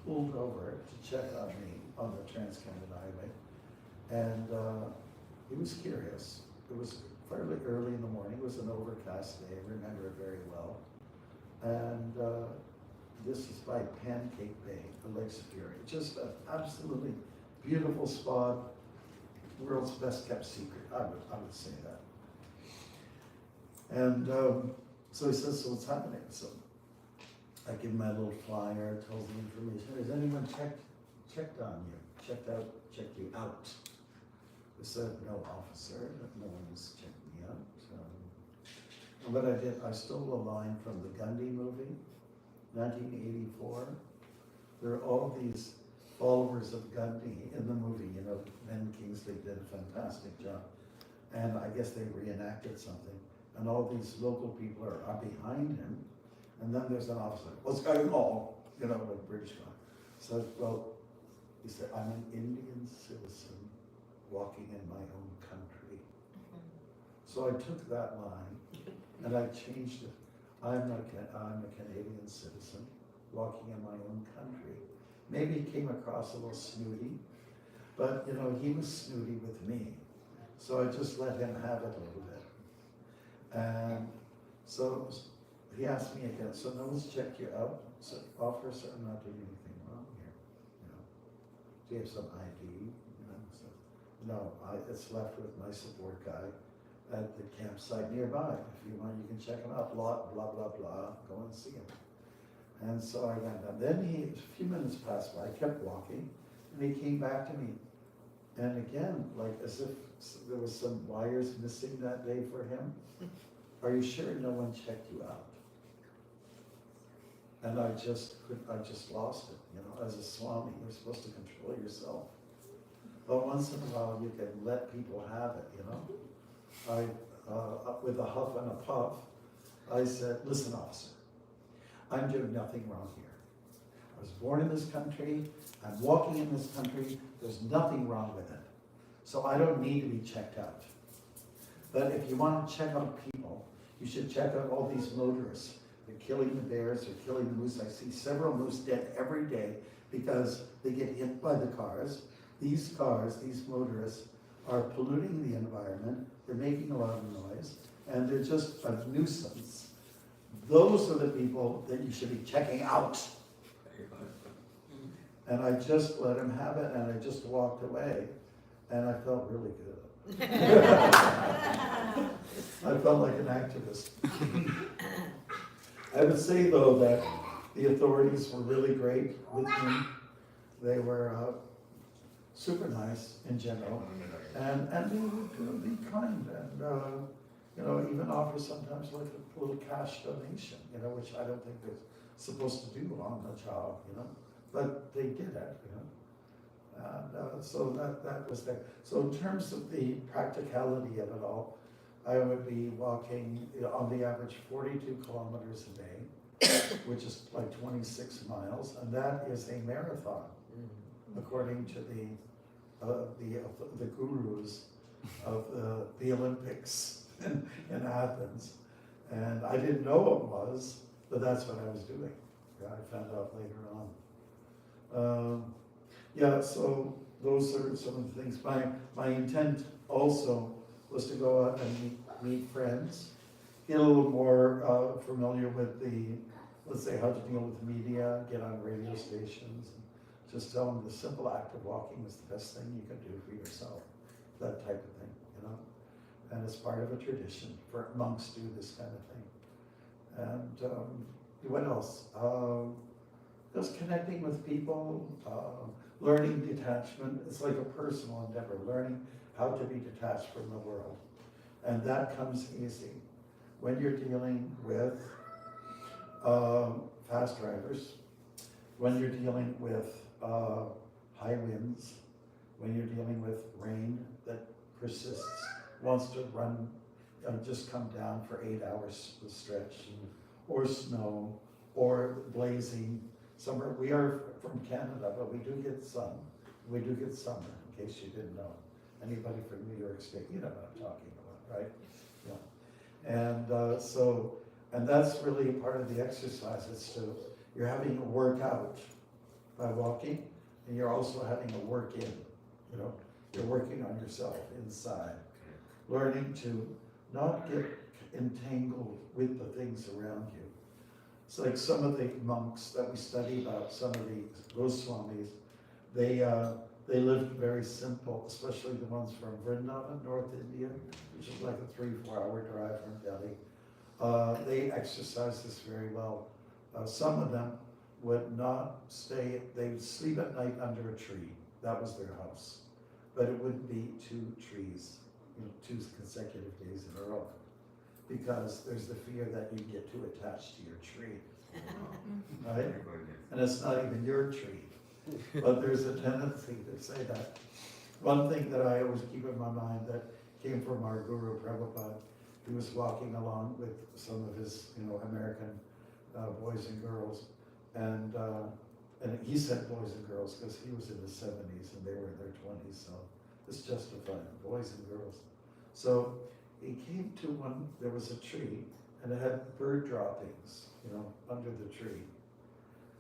pulled over to check on me on the Trans-Canada Highway. And he was curious. It was fairly early in the morning. It was an overcast day. I remember it very well. And this is by Pancake Bay, the Lake Superior. Just an absolutely beautiful spot. World's best kept secret. I would say that. And so he says, so what's happening? So I give him my little flyer, tells the information. Has anyone checked on you? Checked you out? I said, no, officer, no one has checked me out. And what I did, I stole a line from the Gundy movie, 1984. There are all these followers of Gandhi in the movie, you know, Ben Kingsley did a fantastic job. And I guess they reenacted something. And all these local people are behind him. And then there's an officer, what's going on? You know, a British guy. So, well, he said, I'm an Indian citizen walking in my own country. So I took that line and I changed it. I'm a Canadian citizen walking in my own country. Maybe he came across a little snooty, but you know, he was snooty with me. So I just let him have it a little bit. And so he asked me again, so no one's checked you out? So, officer, I'm not doing anything wrong here. You know, do you have some ID? You know, so, no, it's left with my support guy at the campsite nearby. If you want, you can check him out, blah, blah, blah, blah, go and see him. And so I went down. Then a few minutes passed by, I kept walking, and he came back to me. And again, like as if there was some wires missing that day for him. Are you sure no one checked you out? And I just lost it, you know, as a Swami, you're supposed to control yourself. But once in a while you can let people have it, you know. With a huff and a puff, I said, listen, officer, I'm doing nothing wrong here. I was born in this country, I'm walking in this country, there's nothing wrong with it. So I don't need to be checked out. But if you want to check out people, you should check out all these motorists. They're killing the bears, they're killing the moose. I see several moose dead every day because they get hit by the cars. These cars, these motorists, are polluting the environment, they're making a lot of noise, and they're just a nuisance. Those are the people that you should be checking out. And I just let him have it, and I just walked away, and I felt really good. I felt like an activist. I would say, though, that the authorities were really great with me. They were super nice in general, and they would be kind, and you know, even offer sometimes like a little cash donation, you know, which I don't think they're supposed to do on the job, you know, but they did it, you know, and so that was there. So in terms of the practicality of it all, I would be walking, you know, on the average 42 kilometers a day, which is like 26 miles, and that is a marathon, according to the gurus of the Olympics in Athens. And I didn't know it was, but that's what I was doing. Yeah, I found out later on. Yeah, so those are some of the things. My intent also was to go out and meet friends, get a little more familiar with the, let's say, how to deal with media, get on radio stations, and just tell them the simple act of walking is the best thing you can do for yourself, that type of thing, you know. And it's part of a tradition for monks do this kind of thing. And what else? Just connecting with people, learning detachment. It's like a personal endeavor, learning how to be detached from the world. And that comes easy when you're dealing with fast drivers, when you're dealing with high winds, when you're dealing with rain that persists, wants to run, just come down for 8 hours stretch, or snow, or blazing summer. We are from Canada, but we do get sun. We do get summer, in case you didn't know. Anybody from New York State, you know what I'm talking about, right? Yeah. And that's really part of the exercise. You're having a workout by walking, and you're also having a work in, you know, you're working on yourself inside, learning to not get entangled with the things around you. It's like some of the monks that we study about, some of the Goswamis, they lived very simple, especially the ones from Vrindavan, North India, which is like a 3-4 hour drive from Delhi. They exercised this very well. Some of them would not stay, they would sleep at night under a tree. That was their house. But it wouldn't be 2 trees, you know, 2 consecutive days in a row. because there's the fear that you get too attached to your tree, right? And it's not even your tree, but there's a tendency to say that. One thing that I always keep in my mind that came from our Guru Prabhupada, he was walking along with some of his, American boys and girls, and he said boys and girls because he was in his 70s and they were in their 20s, so it's justified, boys and girls. So he came to one, there was a tree, and it had bird droppings, under the tree.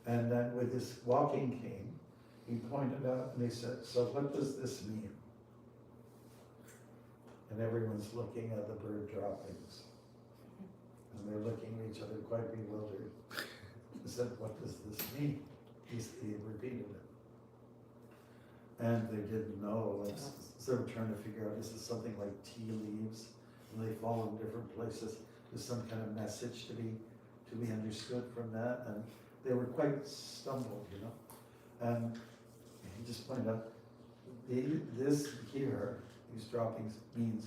And then with his walking cane, he pointed out and he said, "So what does this mean?" And everyone's looking at the bird droppings. And they're looking at each other quite bewildered. He said, "What does this mean?" He repeated it. And they didn't know, so they were trying to figure out, is this something like tea leaves? And they fall in different places. There's some kind of message to be understood from that. And they were quite stumbled, And he just pointed out, this here, these droppings, means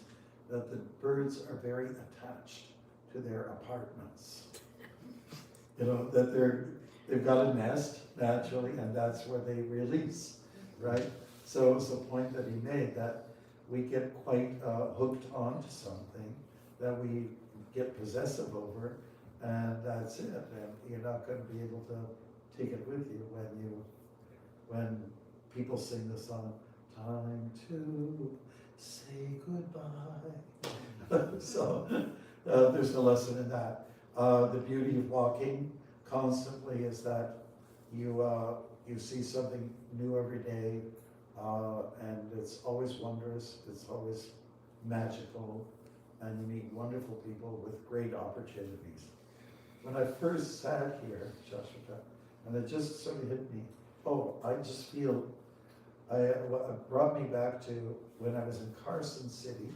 that the birds are very attached to their apartments. That they've got a nest naturally, and that's where they release, right? So it was a point that he made that we get quite hooked onto something that we get possessive over, and that's it. And you're not going to be able to take it with you when people sing the song, "Time to say goodbye." So there's a lesson in that. The beauty of walking constantly is that you see something new every day, and it's always wondrous, it's always magical, and you meet wonderful people with great opportunities. When I first sat here, Joshua, and it just sort of hit me, I just feel, it brought me back to when I was in Carson City,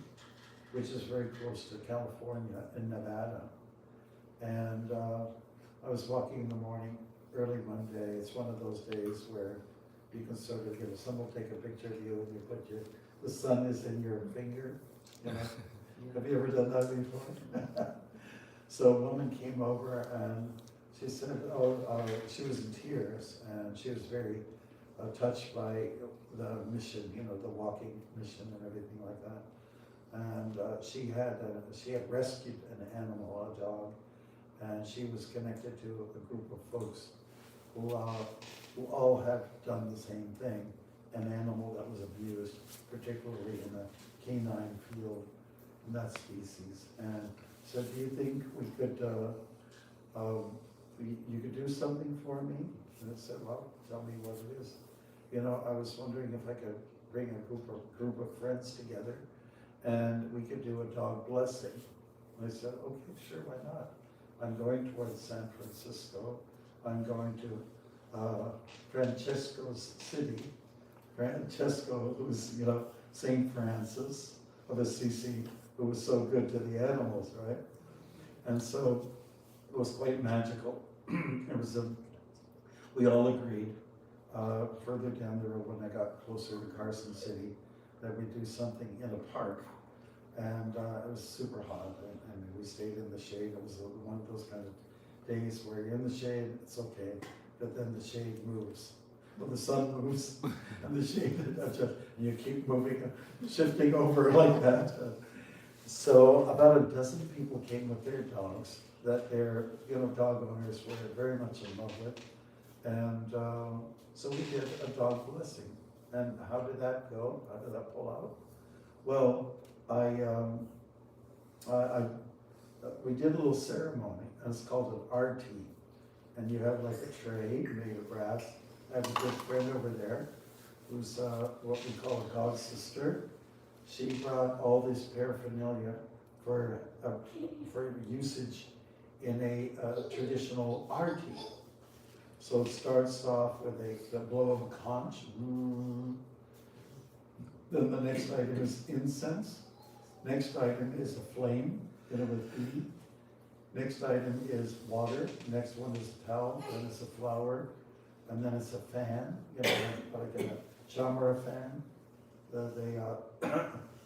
which is very close to California in Nevada. And I was walking in the morning, early one day. It's one of those days where you can sort of, someone will take a picture of you and you put the sun is in your finger. Have you ever done that before? So a woman came over and she said, she was in tears and she was very touched by the mission, the walking mission and everything like that. And she had rescued an animal, a dog, and she was connected to a group of folks who all have done the same thing, an animal that was abused, particularly in the canine field, in that species. And so do you think we could, you could do something for me? And I said, well, tell me what it is. I was wondering if I could bring a group of friends together and we could do a dog blessing. And I said, okay, sure, why not? I'm going towards San Francisco. I'm going to Francesco's city. Francesco, who's, St. Francis of Assisi, who was so good to the animals, right? And so it was quite magical. We all agreed further down the road when I got closer to Carson City that we'd do something in a park. And it was super hot, and we stayed in the shade. It was one of those kind of days where you're in the shade, it's okay, but then the shade moves. Well, the sun moves, and the shade, and you keep moving, shifting over like that. So about a dozen people came with their dogs that their dog owners were very much in love with. And so we did a dog blessing. And how did that go? How did that pull out? Well, we did a little ceremony, and it's called an arti. And you have like a tray made of brass. I have a good friend over there who's what we call a god sister. She brought all this paraphernalia for usage in a traditional arti. So it starts off with the blow of a conch. Then the next item is incense. Next item is a flame, with E. Next item is water. Next one is a towel. Then it's a flower. And then it's a fan, like a chamara fan.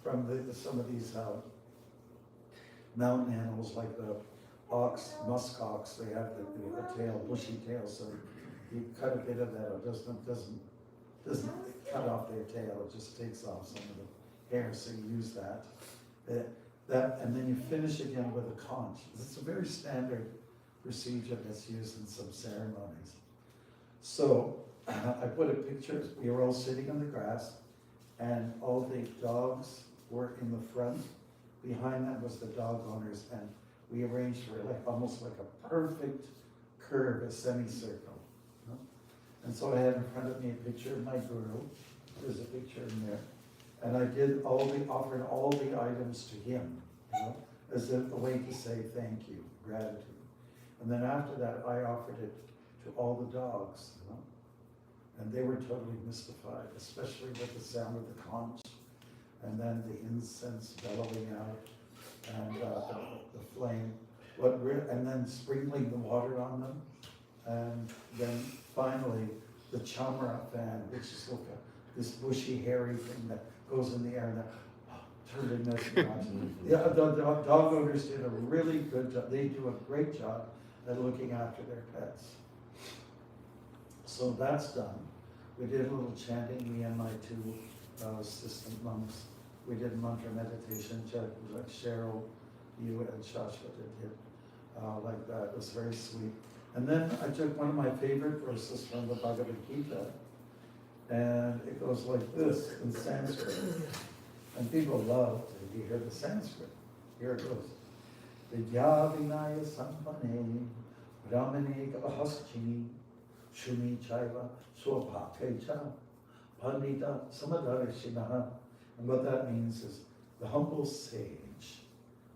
From some of these mountain animals like the ox, musk ox, they have the tail, bushy tail, so you cut a bit of that, it doesn't cut off their tail, it just takes off some of the hair, so you use that. And then you finish again with a conch. It's a very standard procedure that's used in some ceremonies. So I put a picture, we were all sitting on the grass, and all the dogs were in the front. Behind them was the dog owners, and we arranged for almost like a perfect curve, a semicircle. You know? And so I had in front of me a picture of my guru. There's a picture in there. And I offered all the items to him, you know, as a way to say thank you, gratitude. And then after that, I offered it to all the dogs, you know. And they were totally mystified, especially with the sound of the conch, and then the incense bellowing out, and the flame, and then sprinkling the water on them, and then finally the chamara fan, which is like this bushy, hairy thing that goes in the air and that totally mesmerized. Yeah, the dog owners did a really good job. They do a great job at looking after their pets. So that's done. We did a little chanting, me and my two assistant monks. We did mantra meditation, like Cheryl, you and Shashwat did like that. It was very sweet. And then I took one of my favorite verses from the Bhagavad Gita, and it goes like this in Sanskrit. And people love to hear the Sanskrit. Here it goes. Vidya vinaya sampane brahmane gavahaschini shumi chaiva swapakaicha pandita samadarshinaha. And what that means is the humble sage,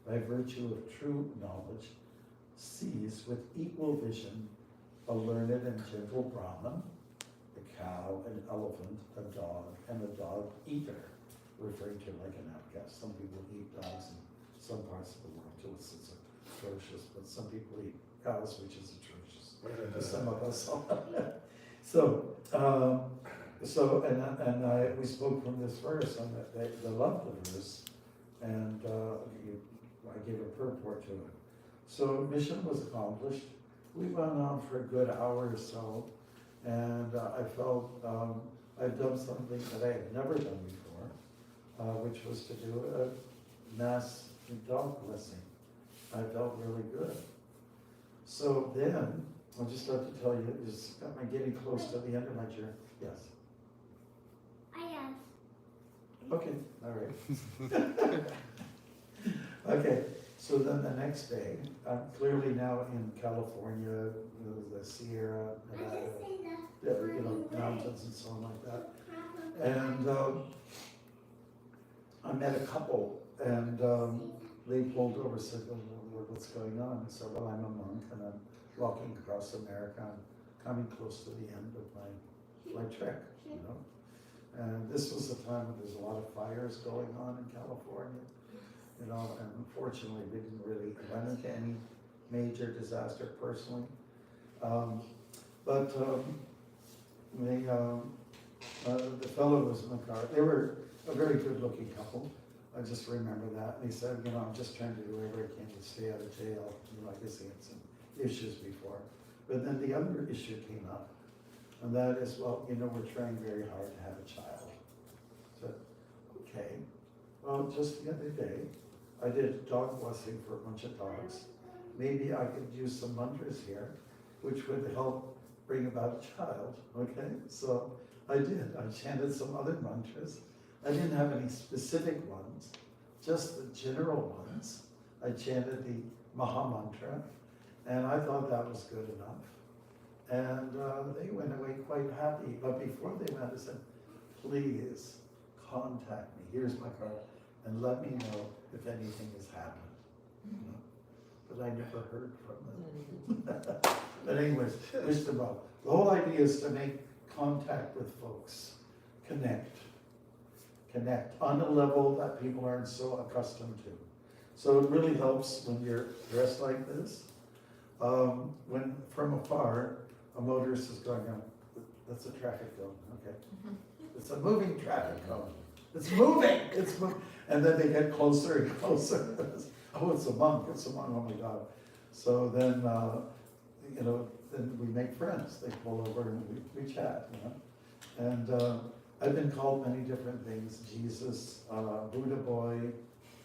by virtue of true knowledge, sees with equal vision a learned and gentle Brahman, a cow, an elephant, a dog, and a dog eater, referring to like an outcast. Some people eat dogs in some parts of the world too, it's atrocious, but some people eat cows, which is atrocious to some of us. We spoke from this verse, and they loved the verse, and I gave a purport to it. So mission was accomplished. We went on for a good hour or so, and I felt I'd done something that I had never done before, which was to do a mass dog blessing. I felt really good. So then, I'll just have to tell you, I'm getting close to the end of my journey. Yes. Okay, all right. Okay, so then the next day, I'm clearly now in California, the Sierra Nevada, mountains and so on like that. And I met a couple, and they pulled over and said, what's going on? I said, well, I'm a monk, and I'm walking across America. I'm coming close to the end of my trek, you know. And this was a time when there's a lot of fires going on in California, you know, and unfortunately we didn't really run into any major disaster personally. But the fellow was in the car. They were a very good looking couple. I just remember that. And he said, you know, I'm just trying to do whatever I can to stay out of jail. You know, I guess he had some issues before. But then the other issue came up. And that is, well, you know, we're trying very hard to have a child. So, okay. Well, just the other day, I did a dog blessing for a bunch of dogs. Maybe I could use some mantras here, which would help bring about a child, okay? So I did. I chanted some other mantras. I didn't have any specific ones, just the general ones. I chanted the Maha Mantra, and I thought that was good enough. And they went away quite happy. But before they went, I said, please contact me. Here's my card. And let me know if anything has happened. You know? But I never heard from them. But anyways, wisdom up. The whole idea is to make contact with folks. Connect on a level that people aren't so accustomed to. So it really helps when you're dressed like this. When from afar, a motorist is going on, that's a traffic cone, okay. It's a moving traffic cone. It's moving, it's moving. And then they get closer and closer. oh, it's a monk, oh my God. So then, then we make friends. They pull over and we chat, And I've been called many different things: Jesus, Buddha boy,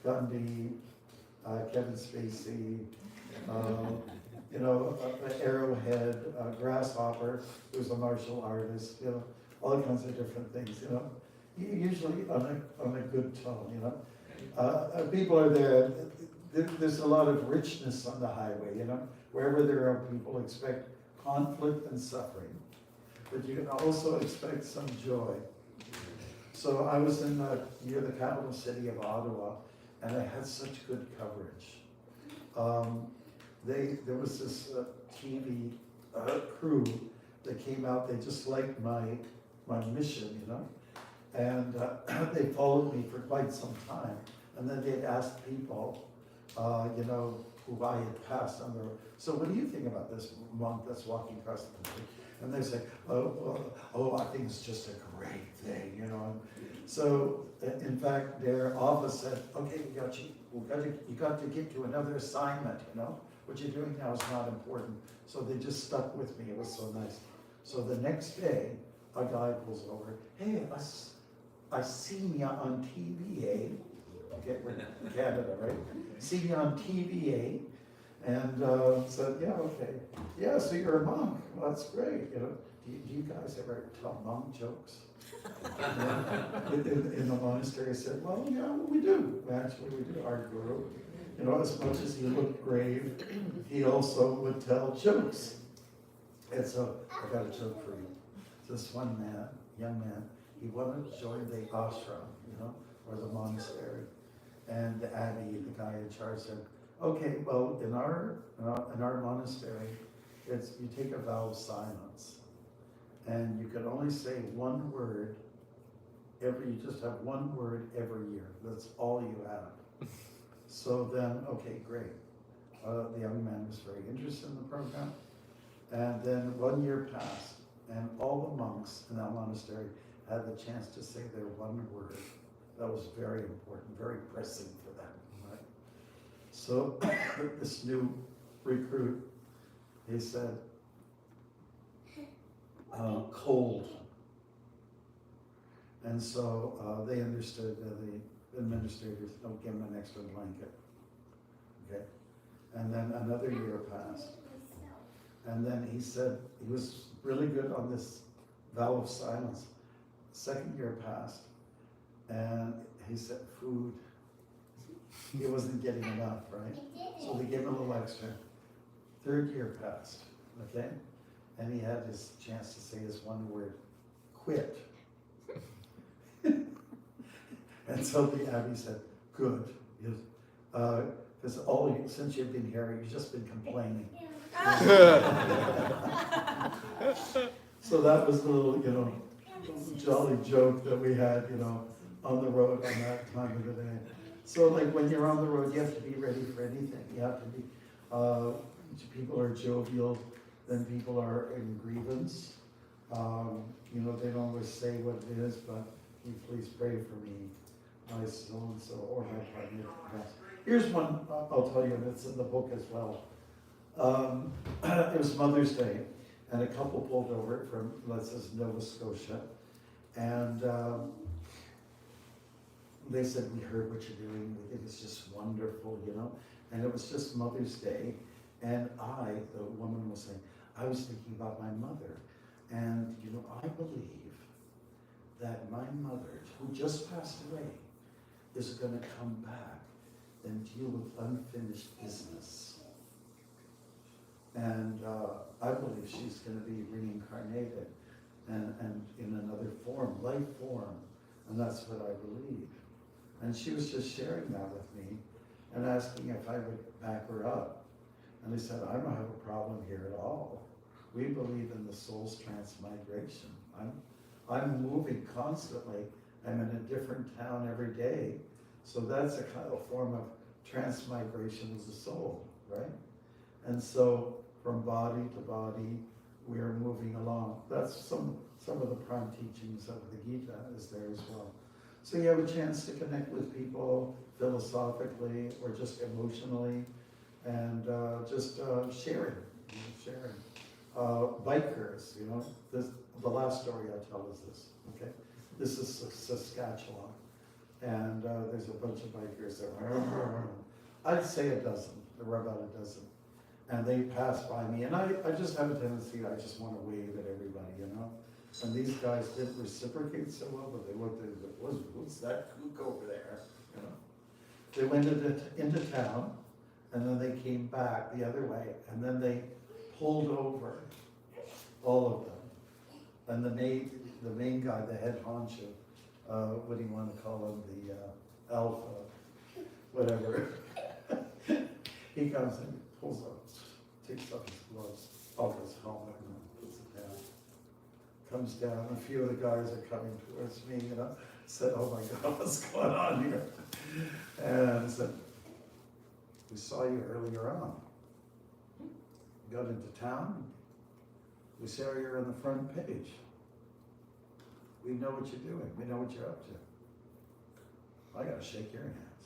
Gandhi, Kevin Spacey, Arrowhead, Grasshopper, who's a martial artist, all kinds of different things, usually on a good tone, people are there. There's a lot of richness on the highway, wherever there are people, expect conflict and suffering, but you can also expect some joy. So I was near the capital city of Ottawa, and I had such good coverage. There was this TV crew that came out. They just liked my mission, and they followed me for quite some time. And then they'd ask people, who I had passed on the road. So what do you think about this monk that's walking across the country? And they say, I think it's just a great thing, And so, in fact, their office said, okay, you got to get to another assignment, What you're doing now is not important. So they just stuck with me. It was so nice. So the next day, a guy pulls over. Hey, I seen you on TVA. Okay, we're in Canada, right? Seen you on TVA. And said, yeah, okay. Yeah, so you're a monk. Well, that's great. Do you guys ever tell monk jokes? in the monastery, I said, well, yeah, we do. Actually, we do. Our guru, as much as he looked grave, he also would tell jokes. And so I got a joke for you. This one man, young man, he wanted to join the ashram, or the monastery. And the abbey, the guy in charge said, okay, well, in our monastery, you take a vow of silence, and you can only say one word you just have one word every year. That's all you have. So then, okay, great. The young man was very interested in the program, and then 1 year passed, and all the monks in that monastery had the chance to say their one word. That was very important, very pressing for them, right? So this new recruit, he said, cold. And so they understood that the administrators don't give him an extra blanket, okay? And then another year passed. And then he said, he was really good on this vow of silence. Second year passed. And he said, food. He wasn't getting enough, right? So they gave him a little extra. Third year passed, okay? And he had his chance to say his one word, quit. And so the abbey said, good. Because since you've been here, you've just been complaining. So that was the little, jolly joke that we had, on the road on that time of the day. So like when you're on the road, you have to be ready for anything. You have to be, people are jovial, then people are in grievance. They don't always say what it is, but can you please pray for me, my so-and-so, or my partner. Here's one I'll tell you, that's in the book as well. It was Mother's Day, and a couple pulled over from, let's say, Nova Scotia, and they said, we heard what you're doing, we think it's just wonderful, and it was just Mother's Day, and the woman was saying, I was thinking about my mother, and I believe that my mother, who just passed away, is going to come back and deal with unfinished business. And I believe she's going to be reincarnated and in another form, life form, and that's what I believe. And she was just sharing that with me and asking if I would back her up. And I said, I don't have a problem here at all. We believe in the soul's transmigration. I'm moving constantly. I'm in a different town every day. So that's a kind of form of transmigration of the soul, right? And so from body to body, we are moving along. That's some of the prime teachings of the Gita is there as well. So you have a chance to connect with people philosophically or just emotionally, and just sharing, sharing. Bikers, the last story I'll tell is this, okay? This is Saskatchewan, and there's a bunch of bikers there. I'd say a dozen, there were about a dozen. And they passed by me, and I just have a tendency, I just want to wave at everybody, And these guys didn't reciprocate so well, but they looked at it, what's that kook over there, They went into town, and then they came back the other way, and then they pulled over, all of them. And the main guy, the head honcho, what do you want to call him, the alpha, whatever. He comes and pulls up, takes off his gloves, off his helmet, and puts it down. Comes down, a few of the guys are coming towards me, said, oh my God, what's going on here? And I said, we saw you earlier on. You got into town, we saw you're on the front page. We know what you're doing, we know what you're up to. I gotta shake your hands.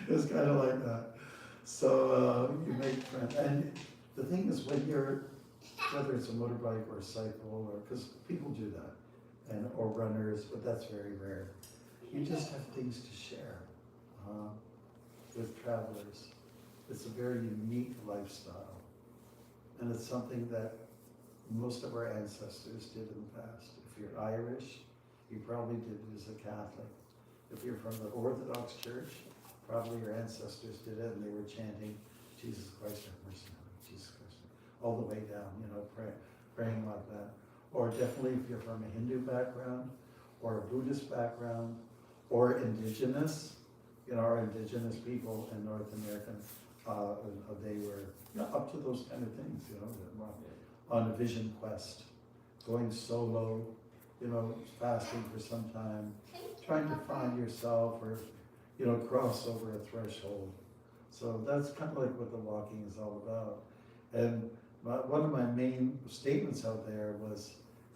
It's kind of like that. So you make friends, and the thing is, when you're, whether it's a motorbike or a cycle, or because people do that, or runners, but that's very rare. You just have things to share with travelers. It's a very unique lifestyle, and it's something that most of our ancestors did in the past. If you're Irish, you probably did it as a Catholic. If you're from the Orthodox Church, probably your ancestors did it, and they were chanting, Jesus Christ, have mercy on me, Jesus Christ, all the way down, praying like that. Or definitely if you're from a Hindu background, or a Buddhist background, or indigenous, our indigenous people in North America, they were up to those kind of things, on a vision quest, going solo, fasting for some time, trying to find yourself, or cross over a threshold. So that's kind of like what the walking is all about. And one of my main statements out there was,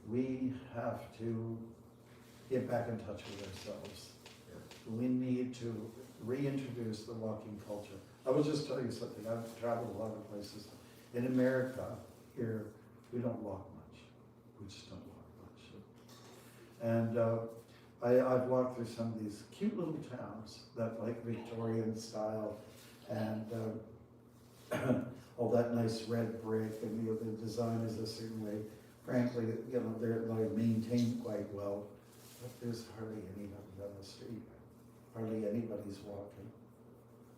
we have to get back in touch with ourselves. We need to reintroduce the walking culture. I will just tell you something, I've traveled a lot of places. In America, here, we don't walk much. We just don't walk much. And I've walked through some of these cute little towns that like Victorian style, and all that nice red brick, and the design is a certain way. Frankly, they're like maintained quite well, but there's hardly anybody down the street. Hardly anybody's walking.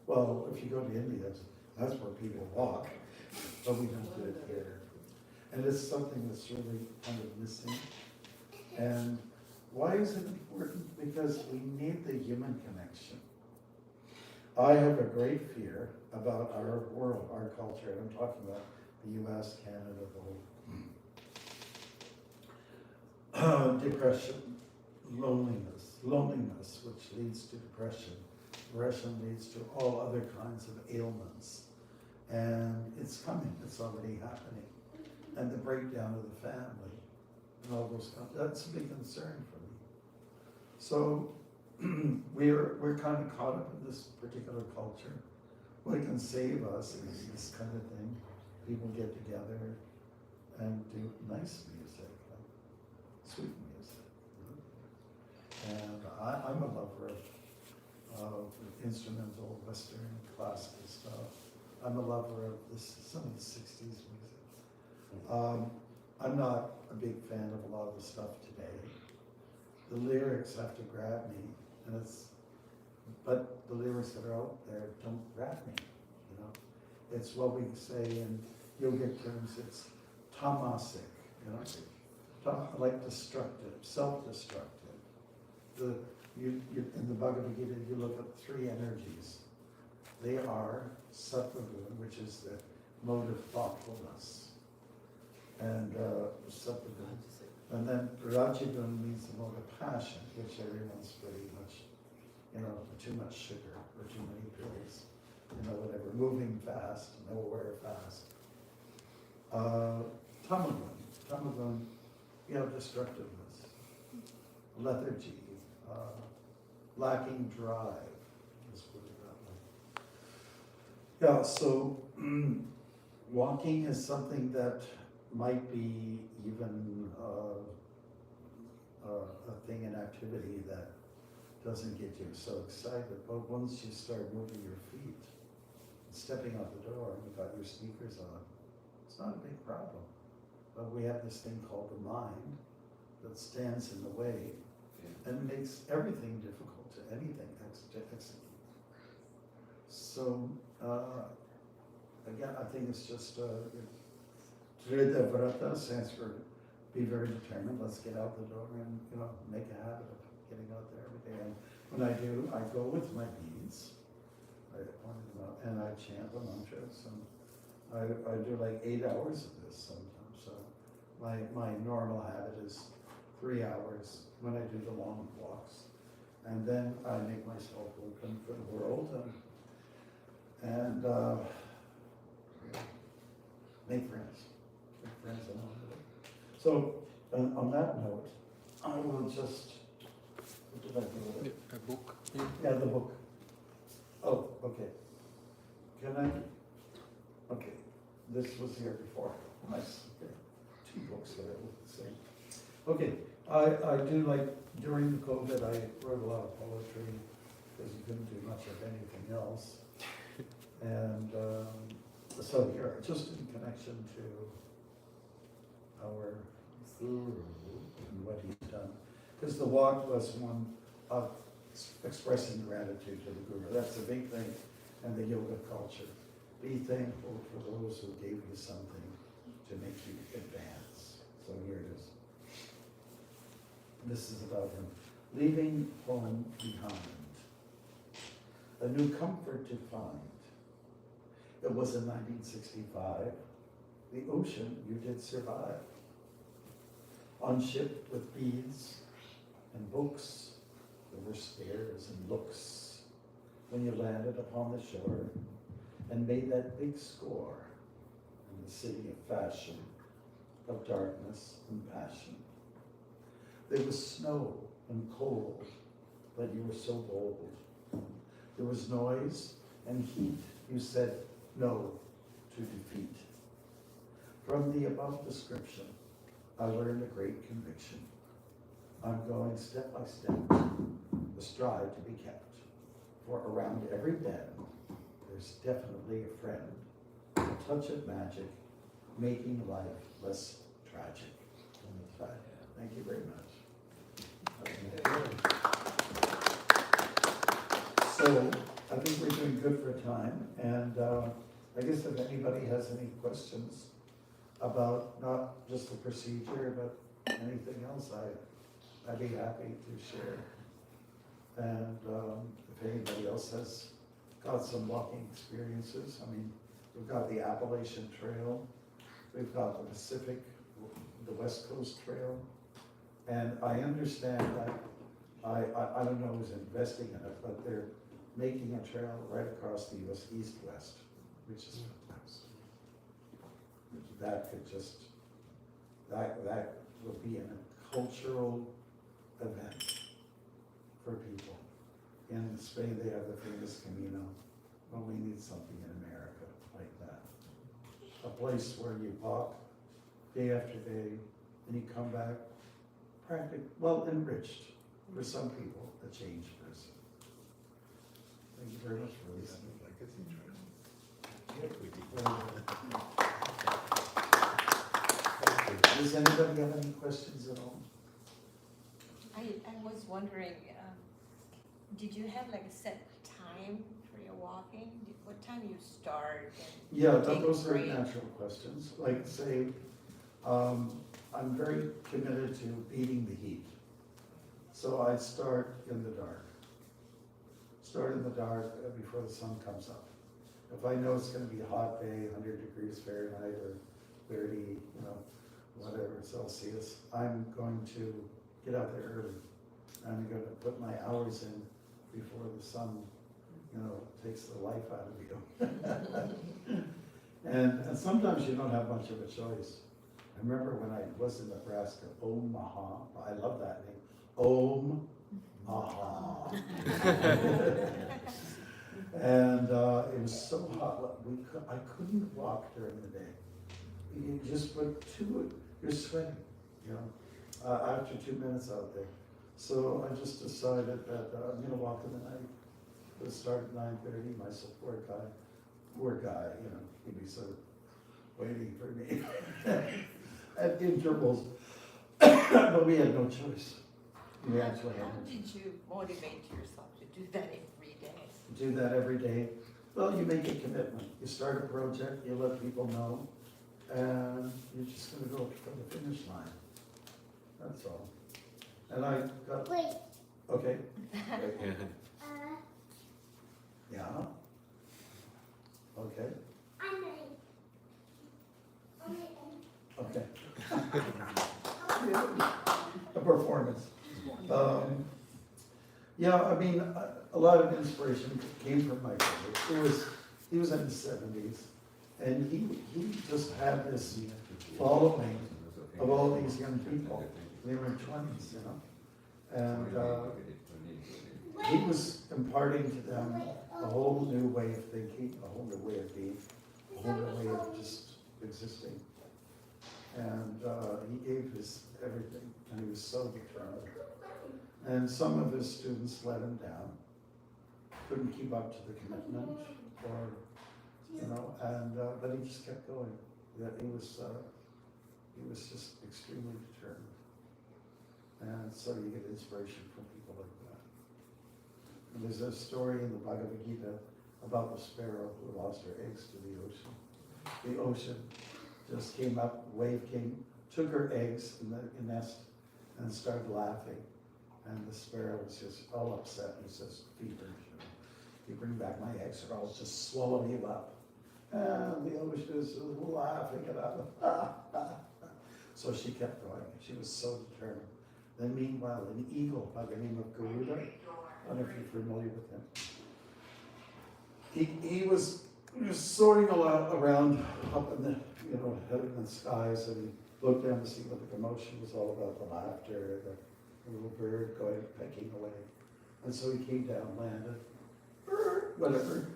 Well, if you go to India, that's where people walk, but we don't do it here. And it's something that's really kind of missing. And why is it important? Because we need the human connection. I have a great fear about our world, our culture, and I'm talking about the US, Canada, the whole. Depression, loneliness, which leads to depression. Depression leads to all other kinds of ailments. And it's coming, it's already happening. And the breakdown of the family, and all those kinds, that's a big concern for me. So we're kind of caught up in this particular culture. What can save us is this kind of thing. People get together and do nice music, sweet music. And I'm a lover of instrumental, Western, classical stuff. I'm a lover of some of the 60s music. I'm not a big fan of a lot of the stuff today. The lyrics have to grab me, but the lyrics that are out there don't grab me, It's what we say in yogic terms, it's tamasic, like destructive, self-destructive. In the Bhagavad Gita, you look at 3 energies. They are sattva-guna, which is the mode of thoughtfulness, and sattva-guna. And then Rajaguna means the mode of passion, which everyone's pretty much, too much sugar or too many pills, whatever, moving fast, nowhere fast. Tamagun destructiveness, lethargy, lacking drive, let's put it that way. Yeah, so walking is something that might be even a thing, an activity that doesn't get you so excited, but once you start moving your feet, stepping out the door, and you've got your sneakers on, it's not a big problem. But we have this thing called the mind that stands in the way and makes everything difficult to anything to execute. So, again, I think it's just, Trida Vrata stands for be very determined, let's get out the door and, make a habit of getting out there every day. And when I do, I go with my beads, I pointed them out, and I chant the mantras, and I do like 8 hours of this sometimes. So my normal habit is 3 hours when I do the long walks. And then I make myself open for the world and make friends along the way. So on that note, I will just, what did I do with it? A book. Yeah, the book. Oh, okay. Can I? Okay, this was here before. Nice. Okay. 2 books that look the same. Okay, I do like, during the COVID, I wrote a lot of poetry because you couldn't do much of anything else. And so here, just in connection to our guru and what he's done. Because the walk was one of expressing gratitude to the guru. That's a big thing in the yoga culture. Be thankful for those who gave you something to make you advance. So here it is. This is about him. Leaving home behind. A new comfort to find. It was in 1965. The ocean you did survive. On ship with beads and books, there were stares and looks when you landed upon the shore and made that big score in the city of fashion, of darkness and passion. There was snow and cold, but you were so bold. There was noise and heat. You said no to defeat. From the above description, I learned a great conviction. I'm going step by step, the stride to be kept. For around every bend, there's definitely a friend, a touch of magic, making life less tragic. Thank you very much. So, I think we're doing good for time, and I guess if anybody has any questions about not just the procedure, but anything else, I'd be happy to share. And if anybody else has got some walking experiences, I mean, we've got the Appalachian Trail, we've got the Pacific, the West Coast Trail, and I understand that, I don't know who's investing in it, but they're making a trail right across the US east-west, which is fantastic. That could just, that will be a cultural event for people. In Spain, they have the famous Camino. Well, we need something in America like that. A place where you walk day after day, and you come back enriched for some people, a changed person. Thank you very much for listening. Does anybody have any questions at all? I was wondering, did you have like a set time for your walking? What time you start? And Yeah, take a those are break? natural questions. Like say, I'm very committed to beating the heat. So I start in the dark. Start in the dark before the sun comes up. If I know it's gonna be a hot day, 100 degrees Fahrenheit or 30, whatever Celsius, I'm going to get out there early. I'm going to put my hours in before the sun, takes the life out of you. And sometimes you don't have much of a choice. remember when I was in Nebraska, Omaha, I love that name, Omaha. And it was so hot, I couldn't walk during the day. You just went to it, you're sweating, you know, after 2 minutes out there. So I just decided that I'm gonna walk in the night. It started at 9:30, my support guy, poor guy, you know, he'd be sort of waiting for me at intervals. But we had no choice. We actually How had did you motivate yourself to do that every day? to do that every day. Well, you make a commitment. You start a project, you let people know, and you're just gonna go for the finish line. That's all. And I got, Wait, okay, uh, yeah. Okay, I'm ready. Okay. okay. A performance. Yeah, I mean, a lot of inspiration came from my brother. He was in his 70s, and he just had this following of all these young people. They were in 20s, you know, and he was imparting to them a whole new way of thinking, a whole new way of being, a whole new way of just existing. And he gave his everything, and he was so determined. And some of his students let him down, couldn't keep up to the commitment, or, you know, and but he just kept going. That he was just extremely determined. And so you get inspiration from people like that. And there's a story in the Bhagavad Gita about the sparrow who lost her eggs to the ocean. The ocean just came up, wave came, took her eggs in the nest and started laughing. And the sparrow was just all upset. He says, "Feverish, you bring back my eggs or I'll just swallow you up." And the ocean is laughing at her. So she kept going. She was so determined. Then meanwhile, an eagle by the name of Garuda, I don't know if you're familiar with him. He was soaring around up in the, you know, head in the skies, and he looked down to see what the commotion was all about, the laughter, the little bird going, pecking away. And so he came down, landed, whatever,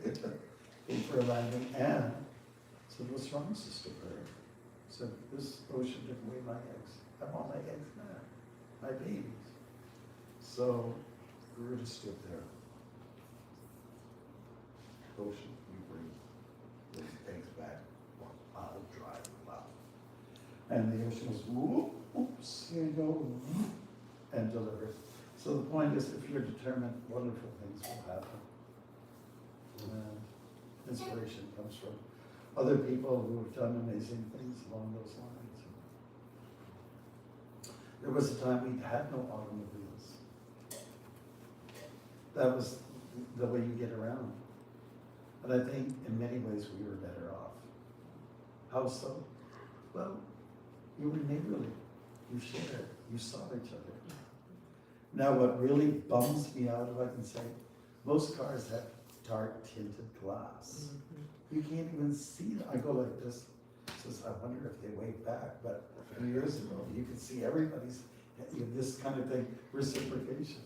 came for a landing, and said, "What's wrong, Sister Bird?" Said, "This ocean took away my eggs. I want my eggs back, my babies." So Garuda stood there. "Ocean, you bring those eggs back, or I'll drive them out." And the ocean was, "Whoop, oops, here you go," and delivered. So the point is, if you're determined, wonderful things will happen. And inspiration comes from other people who have done amazing things along those lines. There was a time we had no automobiles. That was the way you get around. And I think in many ways we were better off. How so? Well, you were neighborly, you shared, you saw each other. Now what really bums me out, if I can say, most cars have dark tinted glass. You can't even see them. I go like this, says, I wonder if they wave back, but a few years ago, you could see everybody's, this kind of thing, reciprocation.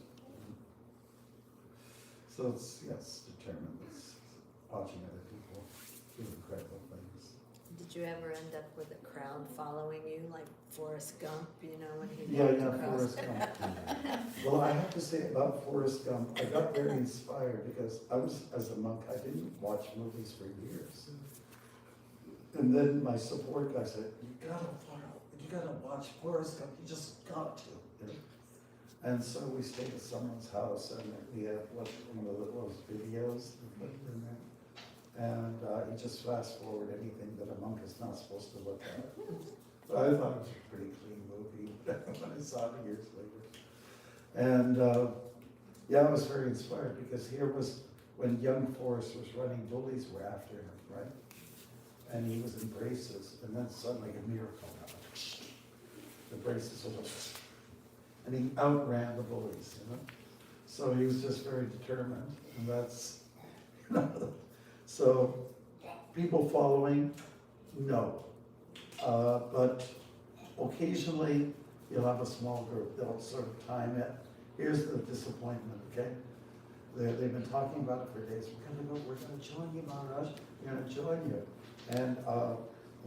So it's, yes, determined, it's watching other people do incredible things. Did you ever end up with a crowd following you, like Forrest Gump, you know, when he Yeah, walked across? Forrest Gump. Well, I have to say about Forrest Gump, I got very inspired because I was, as a monk, I didn't watch movies for years. And then my support guy said, you gotta watch Forrest Gump, you just got to. You know? And so we stayed at someone's house and we had one of those videos in there. And he just fast forward anything that a monk is not supposed to look at. But I thought it was a pretty clean movie when I saw it years later. And yeah, I was very inspired because here was when young Forrest was running, bullies were after him, right? And he was in braces, and then suddenly a miracle happened. The braces were, and he outran the bullies, you know? So he was just very determined, and that's, you know, so people following, no. But occasionally, you'll have a small group, they'll sort of time it. Here's the disappointment, okay? They've been talking about it for days. We're gonna join you, Maharaj, we're gonna join you. And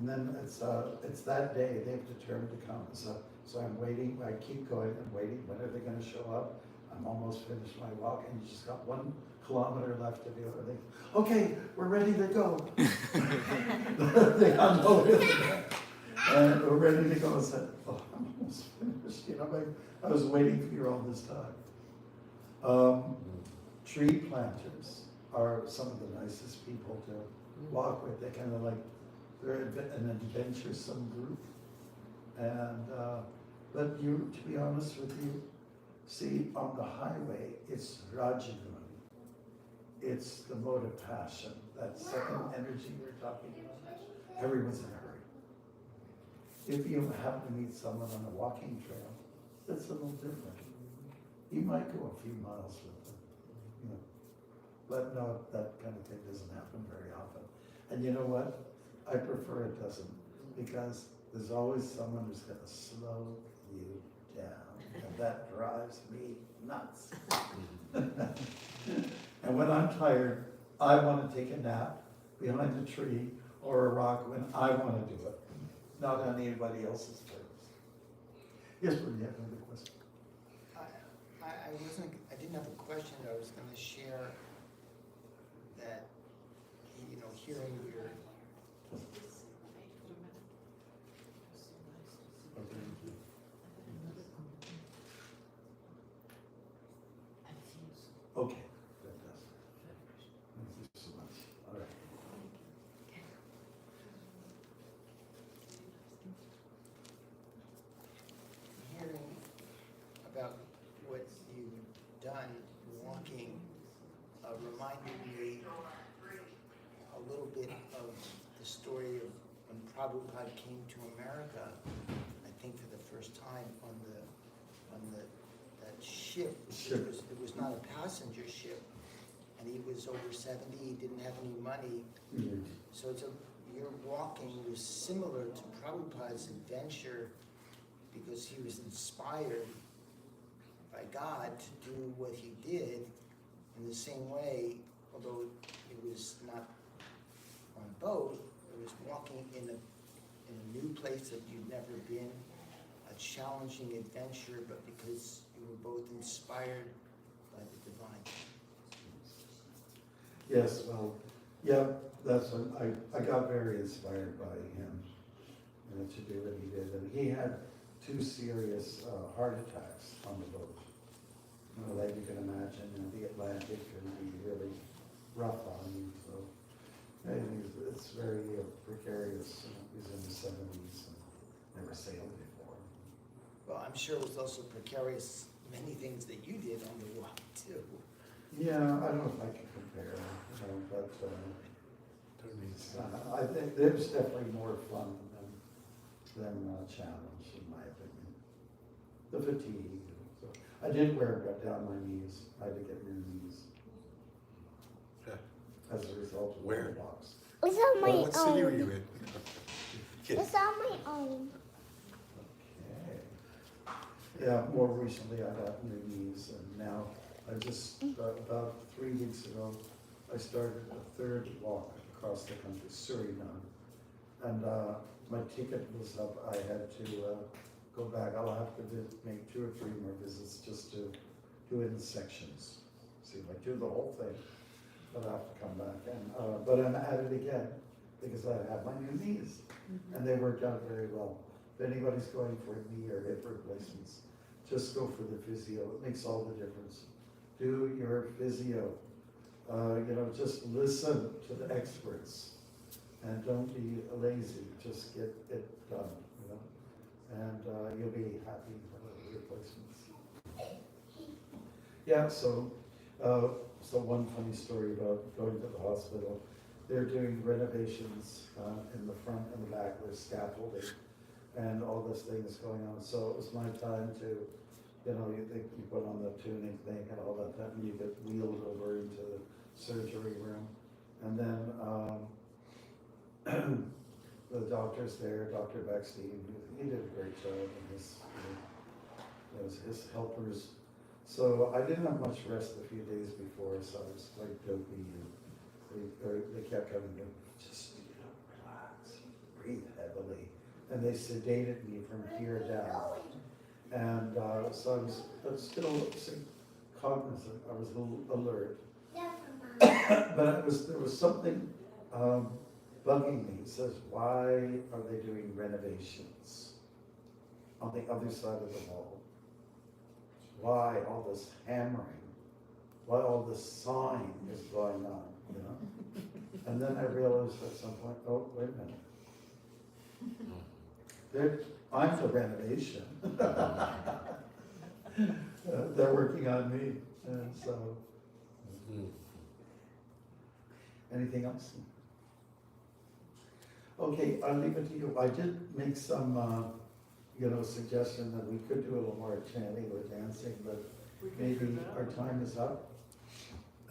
then it's that day, they've determined to come. So I'm waiting, I keep going and waiting, when are they gonna show up? I'm almost finished my walk, and you just got 1 kilometer left to do it. They, okay, we're ready to go. They unloaded it, and we're ready to go. I said, oh, I'm almost finished, you know, I was waiting for you all this time. Tree planters are some of the nicest people to walk with. They kind of like, they're an adventuresome group. And, but you, to be honest with you, see, on the highway, it's Rajagun. It's the mode of passion, that second energy we're talking about. Everyone's in a hurry. If you happen to meet someone on a walking trail, it's a little different. You might go a few miles with them, you know. But no, that kind of thing doesn't happen very often. And you know what? I prefer it doesn't, because there's always someone who's gonna slow you down, and that drives me nuts. And when I'm tired, I wanna take a nap behind a tree or a rock when I wanna do it, not on anybody else's terms. Yes, but you have another question? I didn't have a question, I was gonna share that, you know, hearing your, Okay, fantastic. Thank you so much. All right. hearing about what you've done walking, reminded me a little bit of the story of when Prabhupada came to America, I think for the first time on that ship. Sure. It was not a passenger ship, and he was over 70, he didn't have any money. Mhm. So your walking was similar to Prabhupada's adventure because he was inspired by God to do what he did in the same way, although it was not on a boat, it was walking in a new place that you'd never been, a challenging adventure, but because you were both inspired by the divine. Yes, well, yeah, that's when I got very inspired by him, to do what he did. And he had 2 serious heart attacks on the boat. You know, like you can imagine, the Atlantic can be really rough on you. So I think it's very precarious. He's in his 70s and never sailed before. Well, I'm sure it was also precarious, many things that you did on the walk too. Yeah, I don't know if I can compare, but I think there's definitely more fun than challenge, in my opinion. The fatigue. So I did wear it down my knees. I had to get new knees as a result of Where? the walks. It's on my What city were own. you in? It's on my own. Okay. Yeah, more recently I got new knees, and now I just, about 3 weeks ago, I started a 3rd walk across the country, Suriname. And my ticket was up. I had to go back. I'll have to make 2 or 3 more visits just to do it in sections. See if I do the whole thing, but I have to come back. And but I'm at it again because I have my new knees, and they worked out very well. If anybody's going for knee or hip replacements, just go for the physio. It makes all the difference. Do your physio. Just listen to the experts. And don't be lazy, just get it done, and you'll be happy with the replacements. Yeah, so one funny story about going to the hospital. They're doing renovations in the front and the back, there's scaffolding, and all this thing is going on. So it was my time to, you put on the tuning thing and all that, and you get wheeled over into the surgery room. And then the doctor's there, Dr. Beckstein, he did a great job, and his helpers. So I didn't have much rest a few days before, so I was quite dopey, and they kept coming to just, relax, breathe heavily. And they sedated me from here down. And so I was still cognizant, I was a little alert. But there was something bugging me. It says, why are they doing renovations on the other side of the wall? Why all this hammering? Why all this sawing is going on, you know? And then I realized at some point, oh, wait a minute. I'm the renovation. They're working on me, and so. Anything else? Okay, I'll leave it to you. I did make some, suggestion that we could do a little more chanting or dancing, but maybe our time is up.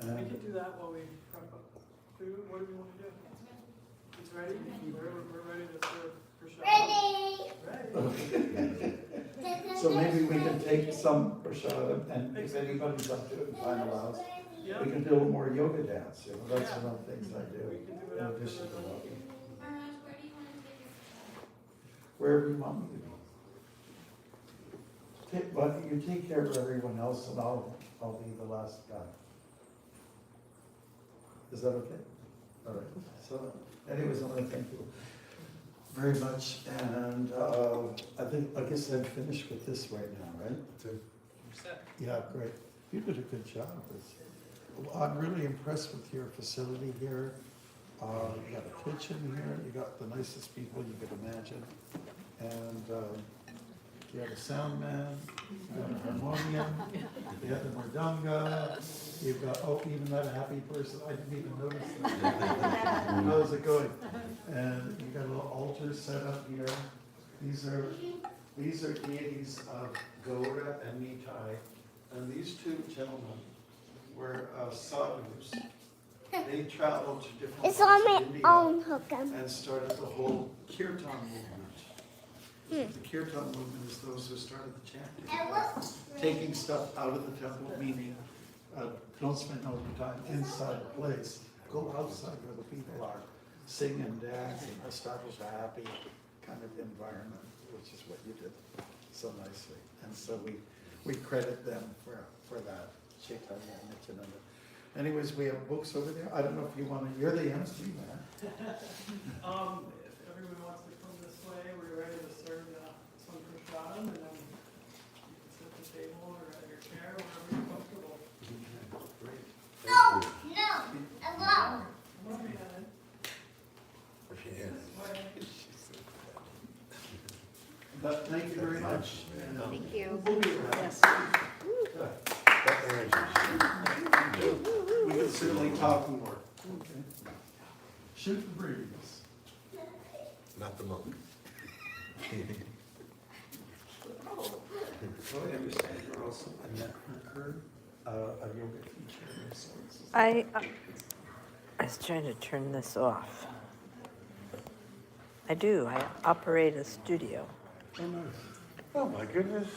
We can do that while we prep up food. What do we want to do? It's ready? We're ready to serve for sure. Ready. So maybe we can take some prashadam, and if anybody's up to it and time allows, Yeah. we can do a little more yoga dance. That's one of the things I do. We can do it In after addition to the- walking. Maharaj, where do you want to take your Wherever you want me to be. But you take care of everyone else, and I'll be the last guy. Is that okay? All right. So, anyways, I want to thank you very much, and I guess I'm finished with this right now, right? Yeah, great. You did a good job. I'm really impressed with your facility here. You got a kitchen here, you got the nicest people you could imagine. And you have a sound man, you got a harmonium, you have the mardanga, you've got, even that happy person, I didn't even notice that. How's it going? And you got a little altar set up here. These are deities of Gaura and Nitai. And these two gentlemen were sadhus. They traveled to different It's parts on my of India own hook'em. and started the whole Kirtan movement. The Kirtan movement is those who started the chanting. Taking stuff out of the temple, meaning don't spend all your time inside the place. Go outside where the people are. Sing and dance and establish a happy kind of environment, which is what you did so nicely. And so we credit them for that. Chaitanya and Nityananda. Anyways, we have books over there. I don't know if you want to, you're the MC, man. If everyone wants to come this way, we're ready to serve some prashadam, and then you can sit at the table or at your chair, wherever you're comfortable. Great. No, hello. Come on, Rhiannon. But thank you very much. Thank you. We'll be around. We can certainly talk more. Okay. Shoot the breeze. Not the monk. So I understand you're also a networker, a yoga teacher. I was trying to turn this off. I do. I operate a studio. Oh, nice. Oh, my goodness.